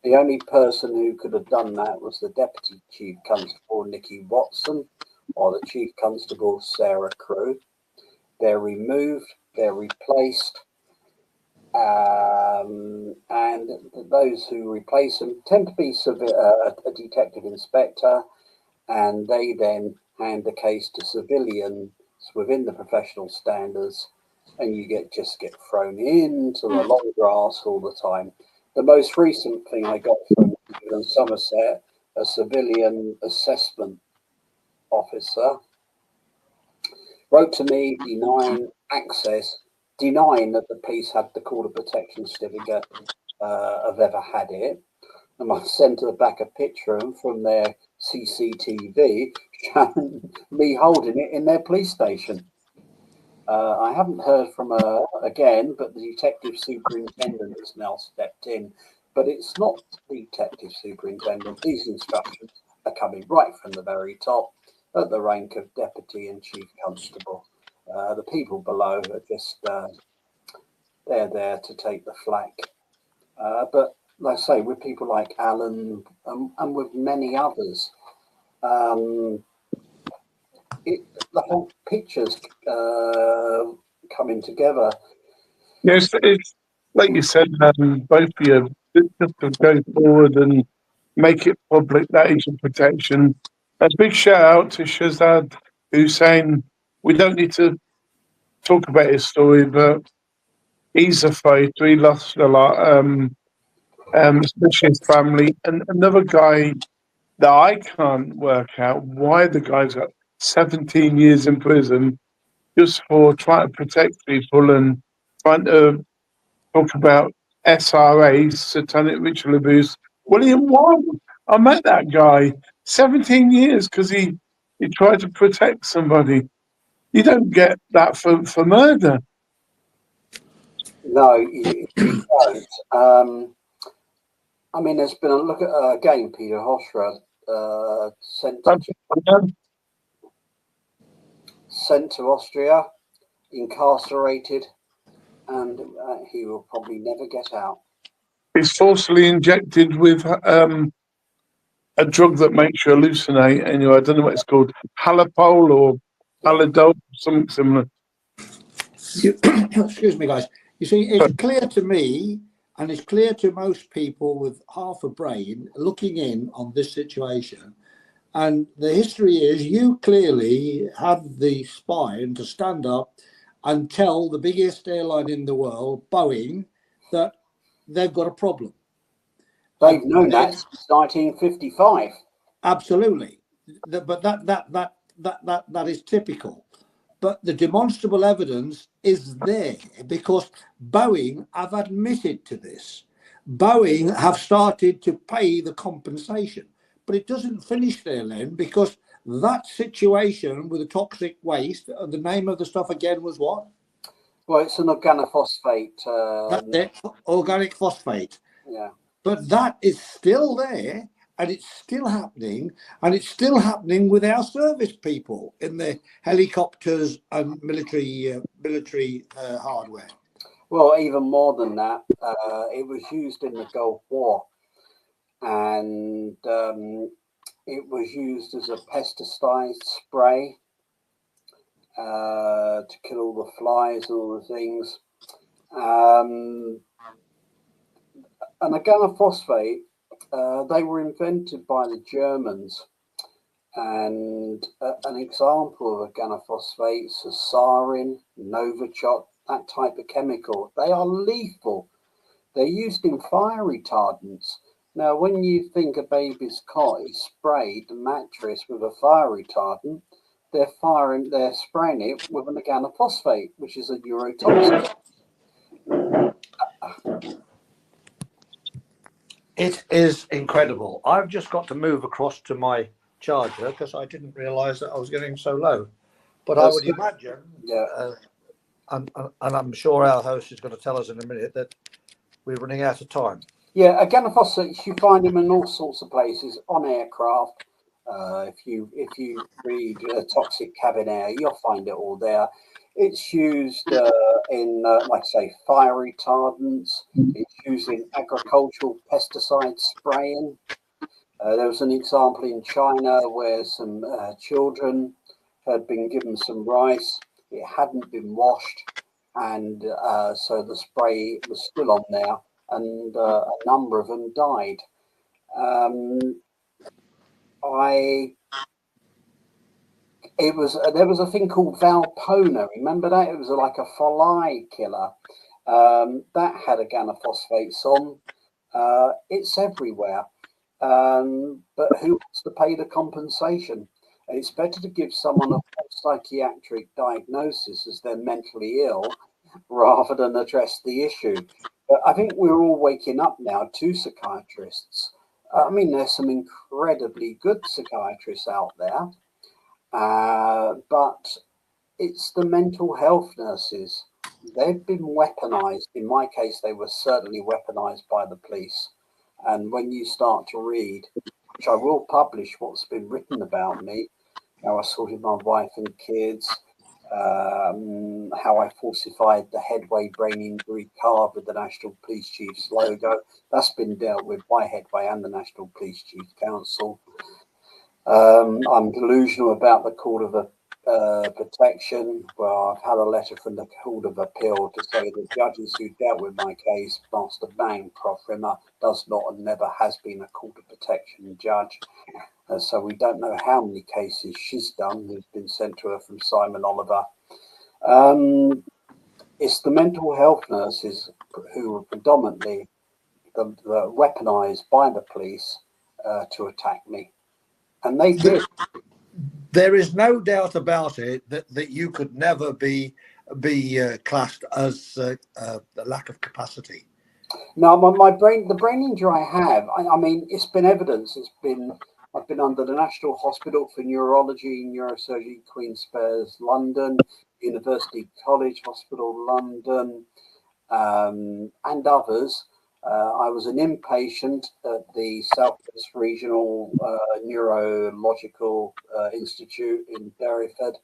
The only person who could have done that was the Deputy Chief Constable, Nicky Watson, or the Chief Constable, Sarah Crew. They're removed, they're replaced, and those who replace them tend to be a detective inspector, and they then hand the case to civilians within the professional standards, and you just get thrown into the long grass all the time. The most recent thing I got from Somerset, a civilian assessment officer, wrote to me denying access, denying that the police had the Call of Protection certificate have ever had it. And I sent her back a picture from their CCTV showing me holding it in their police station. I haven't heard from her again, but the detective superintendent has now stepped in. But it's not the detective superintendent. These instructions are coming right from the very top at the rank of deputy and chief constable. The people below are just, they're there to take the flak. But like I say, with people like Alan and with many others, the whole picture's coming together. Yes, it's like you said, both of you, just to go forward and make it public, that agent protection. A big shout out to Shazad, who's saying we don't need to talk about his story, but he's a fighter. He lost a lot, especially his family. And another guy that I can't work out why the guy's got 17 years in prison just for trying to protect people and trying to talk about SRA, satanic ritual abuse. William Wong, I met that guy, 17 years because he tried to protect somebody. You don't get that for murder. No, you don't. I mean, there's been a look at again, Peter Hoshra sent to Austria, incarcerated, and he will probably never get out. He's forcibly injected with a drug that makes you hallucinate. Anyway, I don't know what it's called, Halopol or Halidol, something similar. Excuse me, guys. You see, it's clear to me, and it's clear to most people with half a brain looking in on this situation. And the history is you clearly had the spine to stand up and tell the biggest airline in the world, Boeing, that they've got a problem. They've known that since 1955. Absolutely, but that is typical. But the demonstrable evidence is there because Boeing have admitted to this. Boeing have started to pay the compensation, but it doesn't finish there, Len, because that situation with the toxic waste, the name of the stuff again was what? Well, it's an organophosphate. That's it, organic phosphate. Yeah. But that is still there, and it's still happening, and it's still happening with our service people in the helicopters and military hardware. Well, even more than that, it was used in the Gulf War, and it was used as a pesticide spray to kill all the flies and all the things. And organophosphate, they were invented by the Germans, and an example of organophosphates is sarin, Novichok, that type of chemical. They are lethal. They're used in fire retardants. Now, when you think a baby's cot is sprayed, the mattress, with a fire retardant, they're spraying it with an organophosphate, which is a neurotoxin. It is incredible. I've just got to move across to my charger because I didn't realise that I was getting so low. But I would imagine, and I'm sure our host is going to tell us in a minute that we're running out of time. Yeah, organophosphates, you find them in all sorts of places on aircraft. If you read Toxic Cabin Air, you'll find it all there. It's used in, like I say, fire retardants. It's used in agricultural pesticide spraying. There was an example in China where some children had been given some rice. It hadn't been washed, and so the spray was still on there, and a number of them died. There was a thing called Valpona. Remember that? It was like a fly killer. That had organophosphates on. It's everywhere. But who wants to pay the compensation? And it's better to give someone a psychiatric diagnosis as they're mentally ill rather than address the issue. But I think we're all waking up now to psychiatrists. I mean, there's some incredibly good psychiatrists out there. But it's the mental health nurses. They've been weaponized. In my case, they were certainly weaponized by the police. And when you start to read, which I will publish what's been written about me, how I sorted my wife and kids, how I falsified the headway brain injury card with the National Police Chief's logo. That's been dealt with by Headway and the National Police Chief Council. I'm delusional about the Court of Protection. Well, I've had a letter from the Court of Appeal to say that judges who dealt with my case, Master Bancroft Rimmer, does not and never has been a Court of Protection judge. So we don't know how many cases she's done who's been sent to her from Simon Oliver. It's the mental health nurses who are predominantly the weaponized by the police to attack me. And they did. There is no doubt about it that you could never be classed as a lack of capacity. No, the brain injury I have, I mean, it's been evidence. I've been under the National Hospital for Neurology and Neurosurgery, Queen Spares, London, University College Hospital, London, and others. I was an inpatient at the Southwest Regional Neurological Institute in Derryford,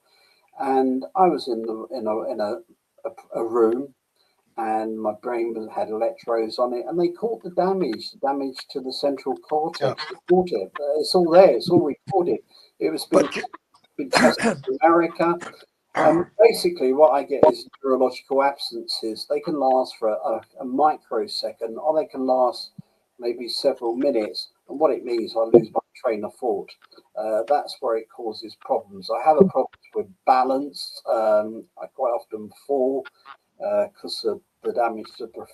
and I was in a room, and my brain had electrodes on it, and they caught the damage to the central cortex. Yeah. They caught it. It's all there. It's all recorded. It was been tested in America. And basically, what I get is neurological absences. They can last for a microsecond, or they can last maybe several minutes. And what it means, I lose my train of thought. That's where it causes problems. I have a problem with balance. I quite often fall because of the damage to the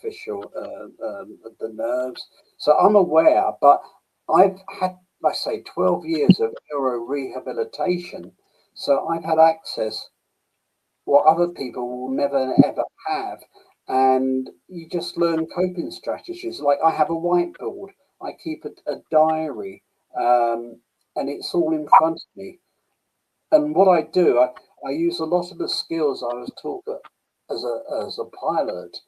nerves. So I'm aware, but I've had, like I say, 12 years of neuro rehabilitation. So I've had access what other people will never ever have, and you just learn coping strategies. Like I have a whiteboard, I keep a diary, and it's all in front of me. And what I do, I use a lot of the skills I was taught as a pilot,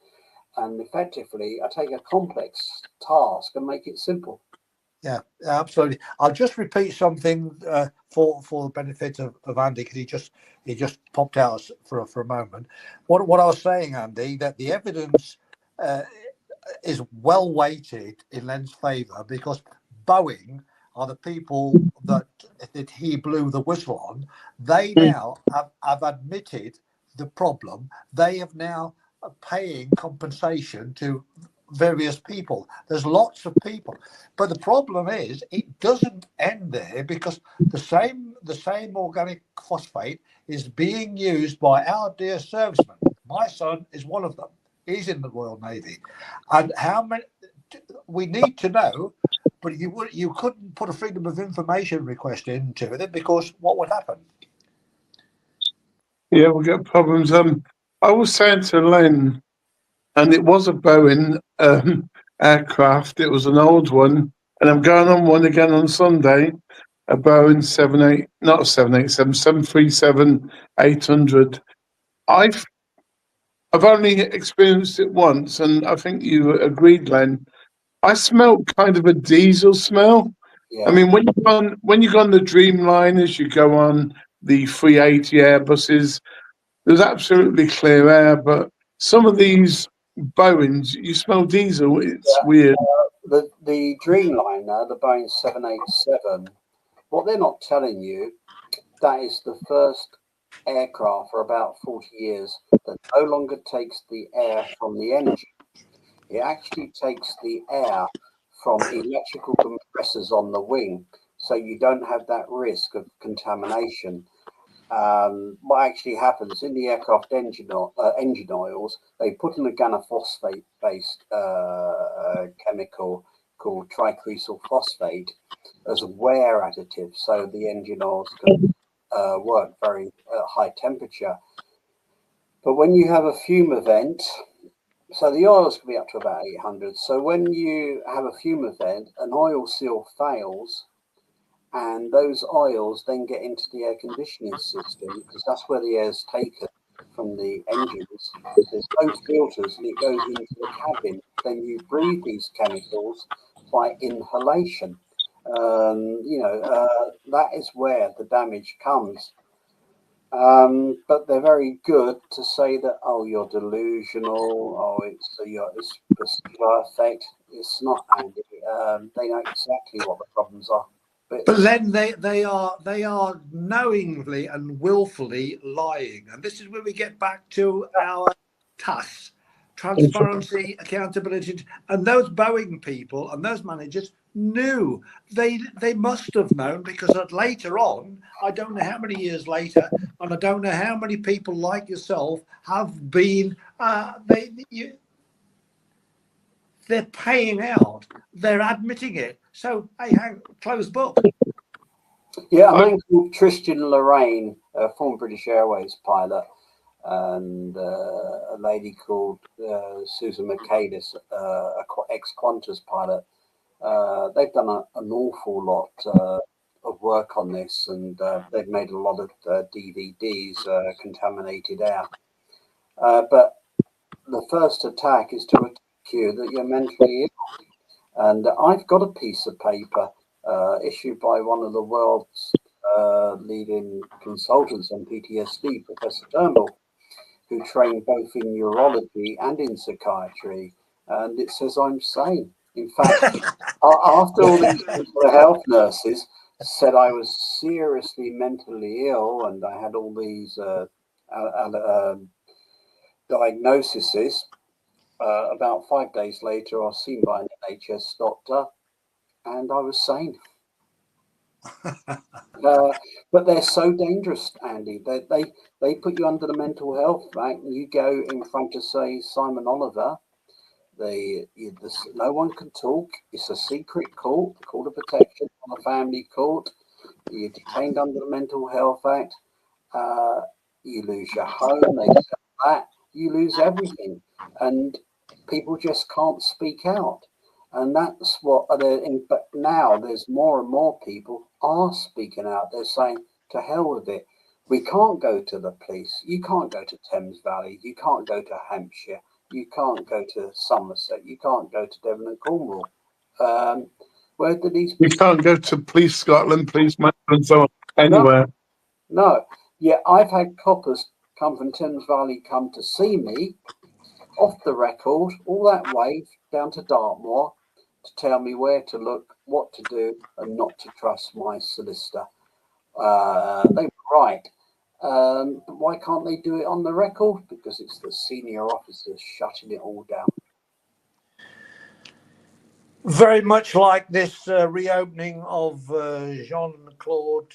and effectively I take a complex task and make it simple. Yeah, absolutely. I'll just repeat something for the benefit of Andy, because he just popped out for a moment. What I was saying, Andy, that the evidence is well weighted in Len's favour, because Boeing are the people that he blew the whistle on. They now have admitted the problem. They have now paying compensation to various people. There's lots of people, but the problem is it doesn't end there, because the same organic phosphate is being used by our dear servicemen. My son is one of them. He's in the Royal Navy, and how many we need to know. But you couldn't put a freedom of information request into it, because what would happen? Yeah, we'll get problems. I was saying to Len, and it was a Boeing aircraft. It was an old one, and I'm going on one again on Sunday. A Boeing 737-800. I've only experienced it once, and I think you agreed, Len. I smelled kind of a diesel smell. I Yeah. mean, when you go on the Dreamliners, you go on the 380 Airbuses, there's absolutely clear air, but some of these Boeings, you smell diesel. It's weird. The Dreamliner, the Boeing 787, what they're not telling you, that is the first aircraft for about 40 years that no longer takes the air from the engine. It actually takes the air from electrical compressors on the wing, so you don't have that risk of contamination. What actually happens in the aircraft engine oils, they put in a organophosphate-based chemical called tricresyl phosphate as a wear additive, so the engine oils can work very high temperature. But when you have a fume event, so the oils can be up to about 800. So when you have a fume event, an oil seal fails, and those oils then get into the air conditioning system, because that's where the air is taken from the engines. There's no filters, and it goes into the cabin. Then you breathe these chemicals by inhalation. That is where the damage comes. But they're very good to say that, oh, you're delusional, oh, it's a placebo effect. It's not, Andy. They know exactly what the problems are. But then they are knowingly and willfully lying, and this is where we get back to our TAS, transparency, accountability, and those Boeing people and those managers knew. They must have known, because later on, I don't know how many years later, and I don't know how many people like yourself have been they're paying out, they're admitting it. So hey, close book. Yeah, a man called Tristan Lorraine, a former British Airways pilot, and a lady called Susan Michaelis, ex-Qantas pilot. They've done an awful lot of work on this, and they've made a lot of DVDs, Contaminated Air. But the first attack is to attack you that you're mentally ill. And I've got a piece of paper issued by one of the world's leading consultants on PTSD, Professor Turnbull, who trained both in neurology and in psychiatry, and it says I'm sane. In fact, after all these mental health nurses said I was seriously mentally ill and I had all these diagnoses, about 5 days later, I was seen by an NHS doctor, and I was sane. But they're so dangerous, Andy. They put you under the Mental Health Act, and you go in front of, say, Simon Oliver. No one can talk. It's a secret court, the Court of Protection, on a family court. You're detained under the Mental Health Act. You lose your home. They sell that. You lose everything, and people just can't speak out. And that's what but now there's more and more people are speaking out. They're saying, to hell with it. We can't go to the police. You can't go to Thames Valley. You can't go to Hampshire. You can't go to Somerset. You can't go to Devon and Cornwall. Where do these You can't go to Police Scotland, Police Manchester, and so on, anywhere. No. Yeah, I've had coppers come from Thames Valley, come to see me off the record, all that way down to Dartmoor, to tell me where to look, what to do, and not to trust my solicitor. They were right. But why can't they do it on the record? Because it's the senior officers shutting it all down. Very much like this reopening of Jean-Claude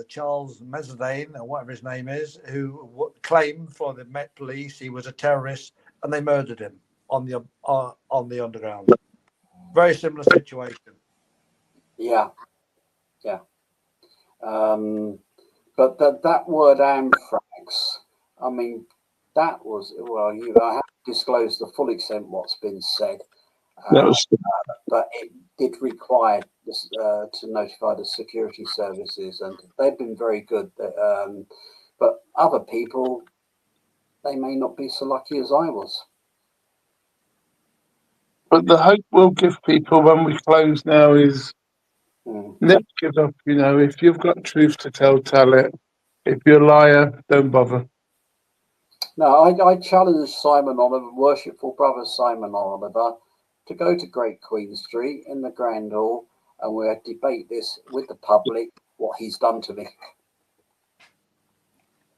Charles Mezzadine, or whatever his name is, who claimed for the Met Police he was a terrorist, and they murdered him on the underground. Very similar situation. Yeah. But that word anthrax, I mean, that was, well, I have to disclose the full extent what's been said. But it did require this, to notify the security services, and they've been very good. But other people, they may not be so lucky as I was. But the hope we'll give people when we close now is never give up. You know, if you've got truth to tell it. If you're a liar, don't bother. No, I challenge Simon Oliver, worshipful brother Simon Oliver, to go to Great Queen Street in the Grand Hall, and we'll debate this with the public, what he's done to me.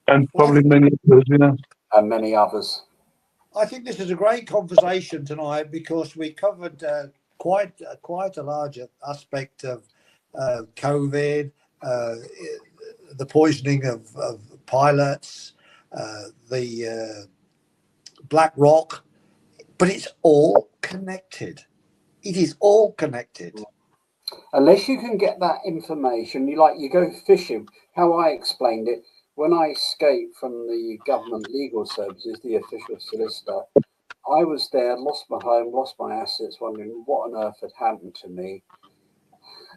And probably many others, you know. And many others. I think this is a great conversation tonight because we covered quite a large aspect of COVID, the poisoning of pilots, the Black Rock, but it's all connected. It is all connected. Unless you can get that information, you go fishing. How I explained it, when I escaped from the government legal services, the official solicitor, I was there, lost my home, lost my assets, wondering what on earth had happened to me.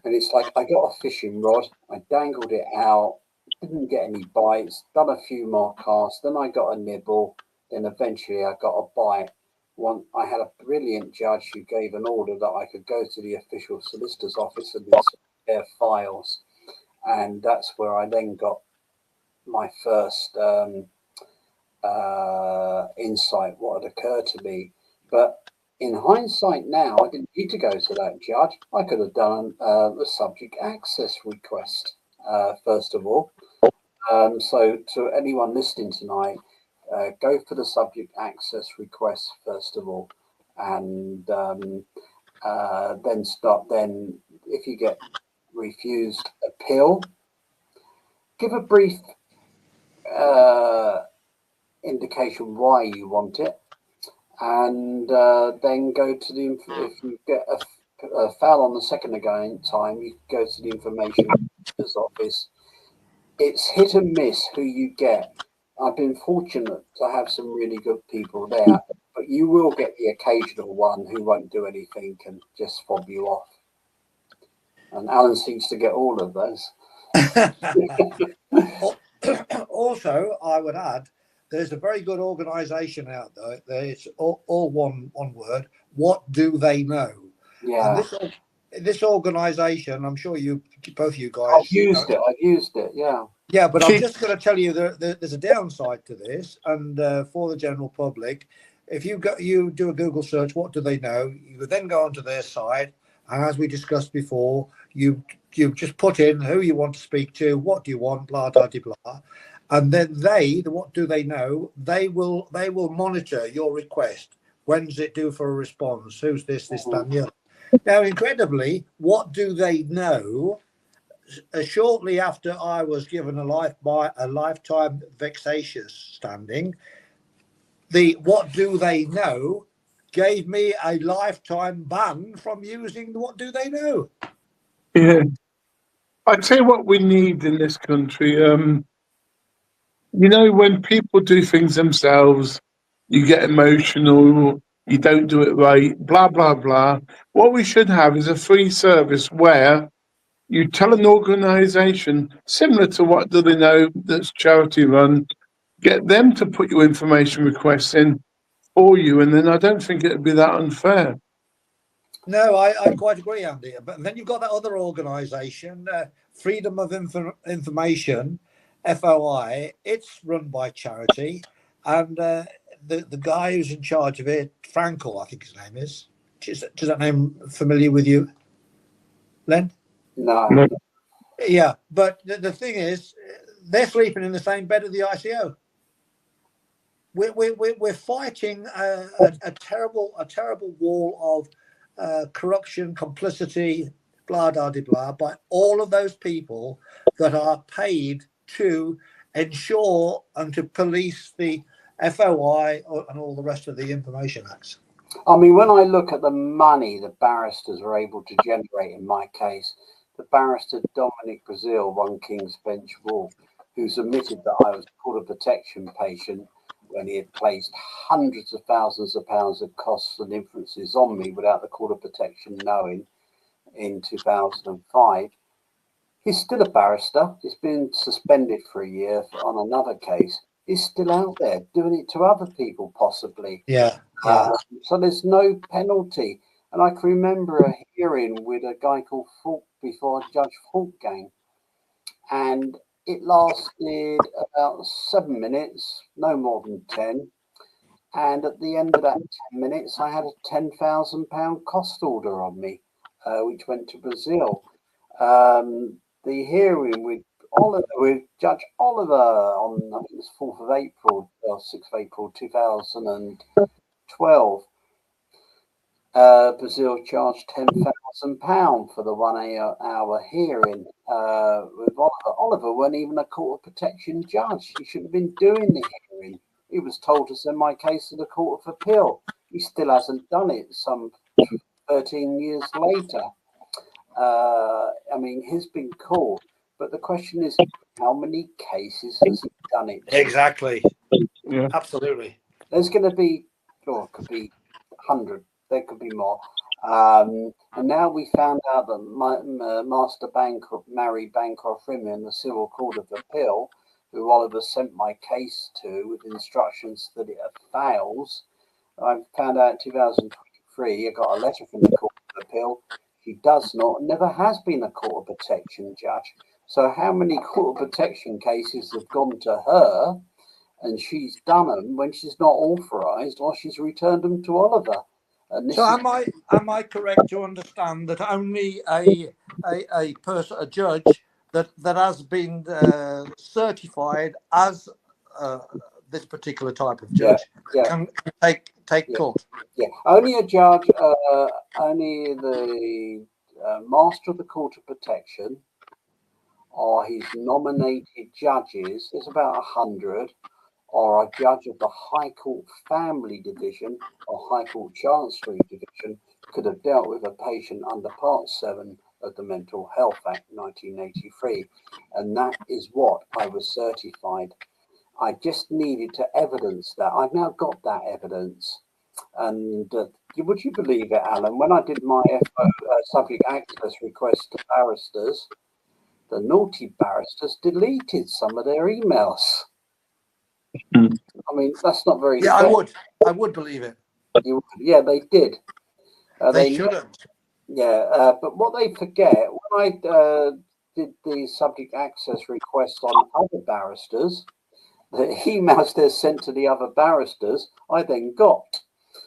And it's like, I got a fishing rod, I dangled it out, didn't get any bites, done a few more casts, then I got a nibble, then eventually I got a bite. I had a brilliant judge who gave an order that I could go to the official solicitor's office and inspect their files. And that's where I then got my first insight, what had occurred to me. But in hindsight now, I didn't need to go to that judge. I could have done the subject access request, first of all. So to anyone listening tonight, go for the subject access request first of all, and then if you get refused, appeal. Give a brief indication why you want it, and then go to if you get a foul on the second time, you go to the information office. It's hit and miss who you get. I've been fortunate to have some really good people there, but you will get the occasional one who won't do anything and just fob you off. And Alan seems to get all of those. Also, I would add, there's a very good organisation out there. It's all one word. What do they know? And Yeah. this organisation, I'm sure you both you I've guys. used it. I've used it. Yeah. Yeah, but I'm just going to tell you there's a downside to this, and for the general public, if you do a Google search, what do they know? You would then go onto their site, and as we discussed before, you just put in who you want to speak to, what do you want, blah blah blah, blah, and then what do they know? They will monitor your request. When's it due for a response? Who's this, that, and the other. Now, incredibly, what do they know? Shortly after I was given a lifetime vexatious standing, the what do they know gave me a lifetime ban from using the what do they know. Yeah. I'd say what we need in this country, when people do things themselves, you get emotional, you don't do it right, blah, blah, blah. What we should have is a free service where you tell an organisation, similar to What Do They Know, that's charity run, get them to put your information requests in for you, and then I don't think it'd be that unfair. No, I quite agree, Andy. But then you've got that other organisation, Freedom of Information, FOI. It's run by charity, and the guy who's in charge of it, Frankel, I think his name is. Does that name familiar with you, Len? No. Yeah, but the thing is, they're sleeping in the same bed as the ICO. We're fighting a terrible wall of corruption, complicity, blah blah blah, by all of those people that are paid to ensure and to police the FOI and all the rest of the Information Acts. I mean, when I look at the money the barristers are able to generate in my case, the barrister Dominic Brazil, One King's Bench Rule, who's admitted that I was a court of protection patient when he had placed hundreds of thousands of pounds of costs and inferences on me without the court of protection knowing in 2005. He's still a barrister. He's been suspended for a year on another case. He's still out there doing it to other people, possibly. Yeah. So there's no penalty. And I can remember a hearing with a guy called Falk before Judge Falkgang. And it lasted about 7 minutes, no more than 10. And at the end of that 10 minutes, I had a £10,000 cost order on me, which went to Brazil. The hearing with Judge Oliver on, I think it was 4th of April or 6th of April 2012. Brazil charged £10,000 for the 1 hour hearing with Oliver. Oliver wasn't even a court of protection judge. He shouldn't have been doing the hearing. He was told to send my case to the Court of Appeal. He still hasn't done it some 13 years later. I mean, he's been caught. But the question is, how many cases has he done it to? Exactly. Yeah. Absolutely. There's going to be, or it could be 100. There could be more. And now we found out that Master Mary Bancroft Rimmer in the Civil Court of Appeal, who Oliver sent my case to with instructions that it fails. I found out in 2023, I got a letter from the Court of Appeal. She does not, never has been a court of protection judge. So how many court of protection cases have gone to her and she's done them when she's not authorised, or she's returned them to Oliver? And So am I correct to understand that only a judge that has been certified as this particular type of judge can take court? Yeah, only a judge, only the master of the Court of Protection or his nominated judges, there's about 100, or a judge of the High Court Family Division or High Court Chancery Division could have dealt with a patient under Part 7 of the Mental Health Act 1983. And that is what I was certified. I just needed to evidence that. I've now got that evidence. And would you believe it, Alan, when I did my subject access request to barristers, the naughty barristers deleted some of their emails. I mean, that's not very Yeah, fair. I would believe it. Yeah, they did. They shouldn't. Yeah, but what they forget, when I did the subject access requests on other barristers, the emails they're sent to the other barristers, I then got.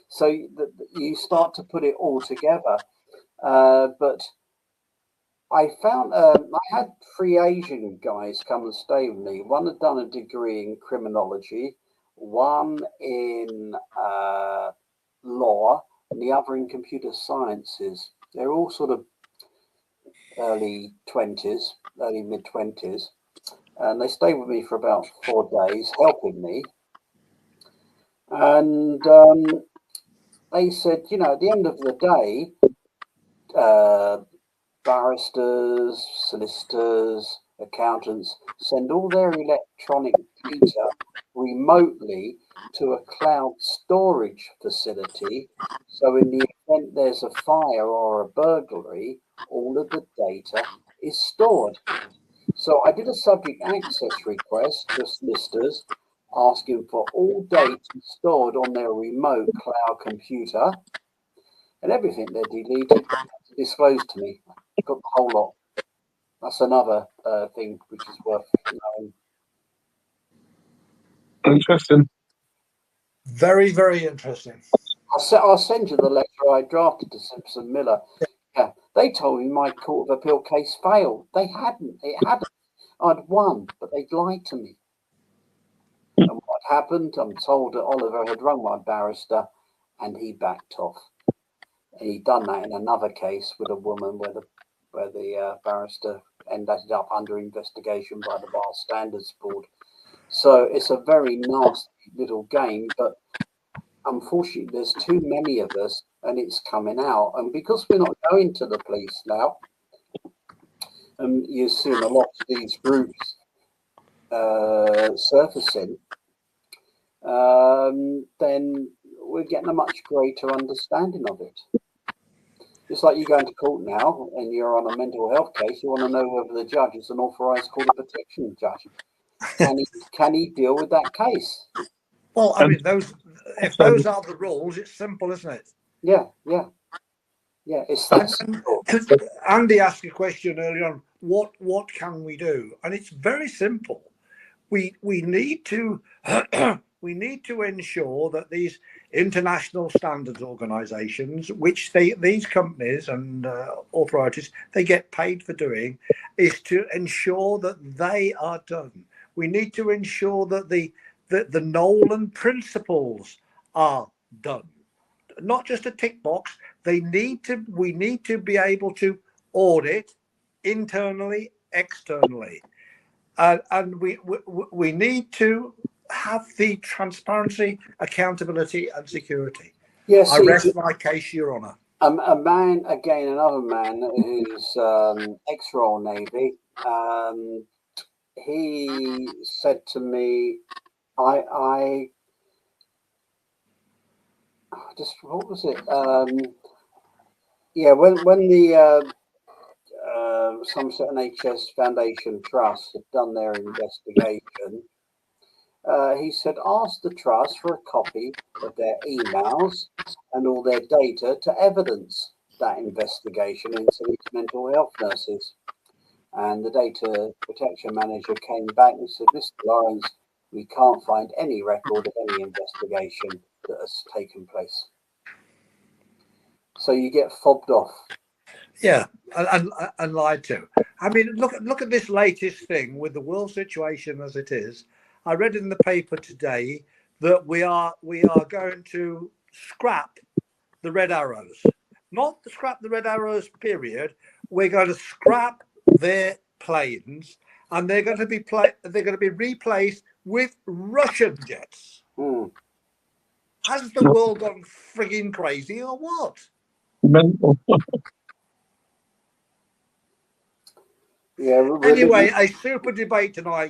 So you start to put it all together. But I found I had 3 Asian guys come and stay with me. One had done a degree in criminology, one in law, and the other in computer sciences. They're all sort of early 20s, early mid 20s, and they stayed with me for about 4 days, helping me. And they said, you know, at the end of the day, barristers, solicitors, accountants send all their electronic data remotely to a cloud storage facility. So in the event there's a fire or a burglary, all of the data is stored. So I did a subject access request to solicitors asking for all data stored on their remote cloud computer, and everything they deleted disclosed to me. Got the whole lot. That's another thing which is worth knowing. Interesting. Very, very interesting. I'll send you the letter I drafted to Simpson Miller. Yeah, they told me my Court of Appeal case failed. They hadn't. It hadn't. I'd won, but they'd lied to me. And what happened? I'm told that Oliver had rung my barrister, and he backed off. And he'd done that in another case with a woman where the barrister ended up under investigation by the Bar Standards Board. So it's a very nasty little game, but unfortunately there's too many of us and it's coming out. And because we're not going to the police now, and you're seeing a lot of these groups surfacing, then we're getting a much greater understanding of it. It's like you go into court now and you're on a mental health case, you want to know whether the judge is an authorised court of protection judge. Can he deal with that case? Well, I mean, if those are the rules, it's simple, isn't it? Yeah. It's that simple. Andy asked a question earlier on. What can we do? And it's very simple. We need to we need to ensure that these international standards organisations, which these companies and authorities, they get paid for doing, is to ensure that they are done. We need to ensure that the Nolan principles are done. Not just a tick box. We need to be able to audit internally, externally, and we need to have the transparency, accountability, and security. Yes, I rest my case, Your Honour. Another man who's ex-Royal Navy. He said to me, I just, what was it? When the some sort of NHS Foundation Trust had done their investigation, he said, ask the trust for a copy of their emails and all their data to evidence that investigation into these mental health nurses. And the data protection manager came back and said, Mr. Lawrence, we can't find any record of any investigation that has taken place. So you get fobbed off. Yeah, and lied to. I mean, look at this latest thing with the world situation as it is. I read in the paper today that we are going to scrap the red arrows. Not scrap the red arrows, period. We're going to scrap their planes, and they're going to be replaced with Russian jets. Has the world gone frigging crazy or what? Mental. Anyway, a super debate tonight, guys.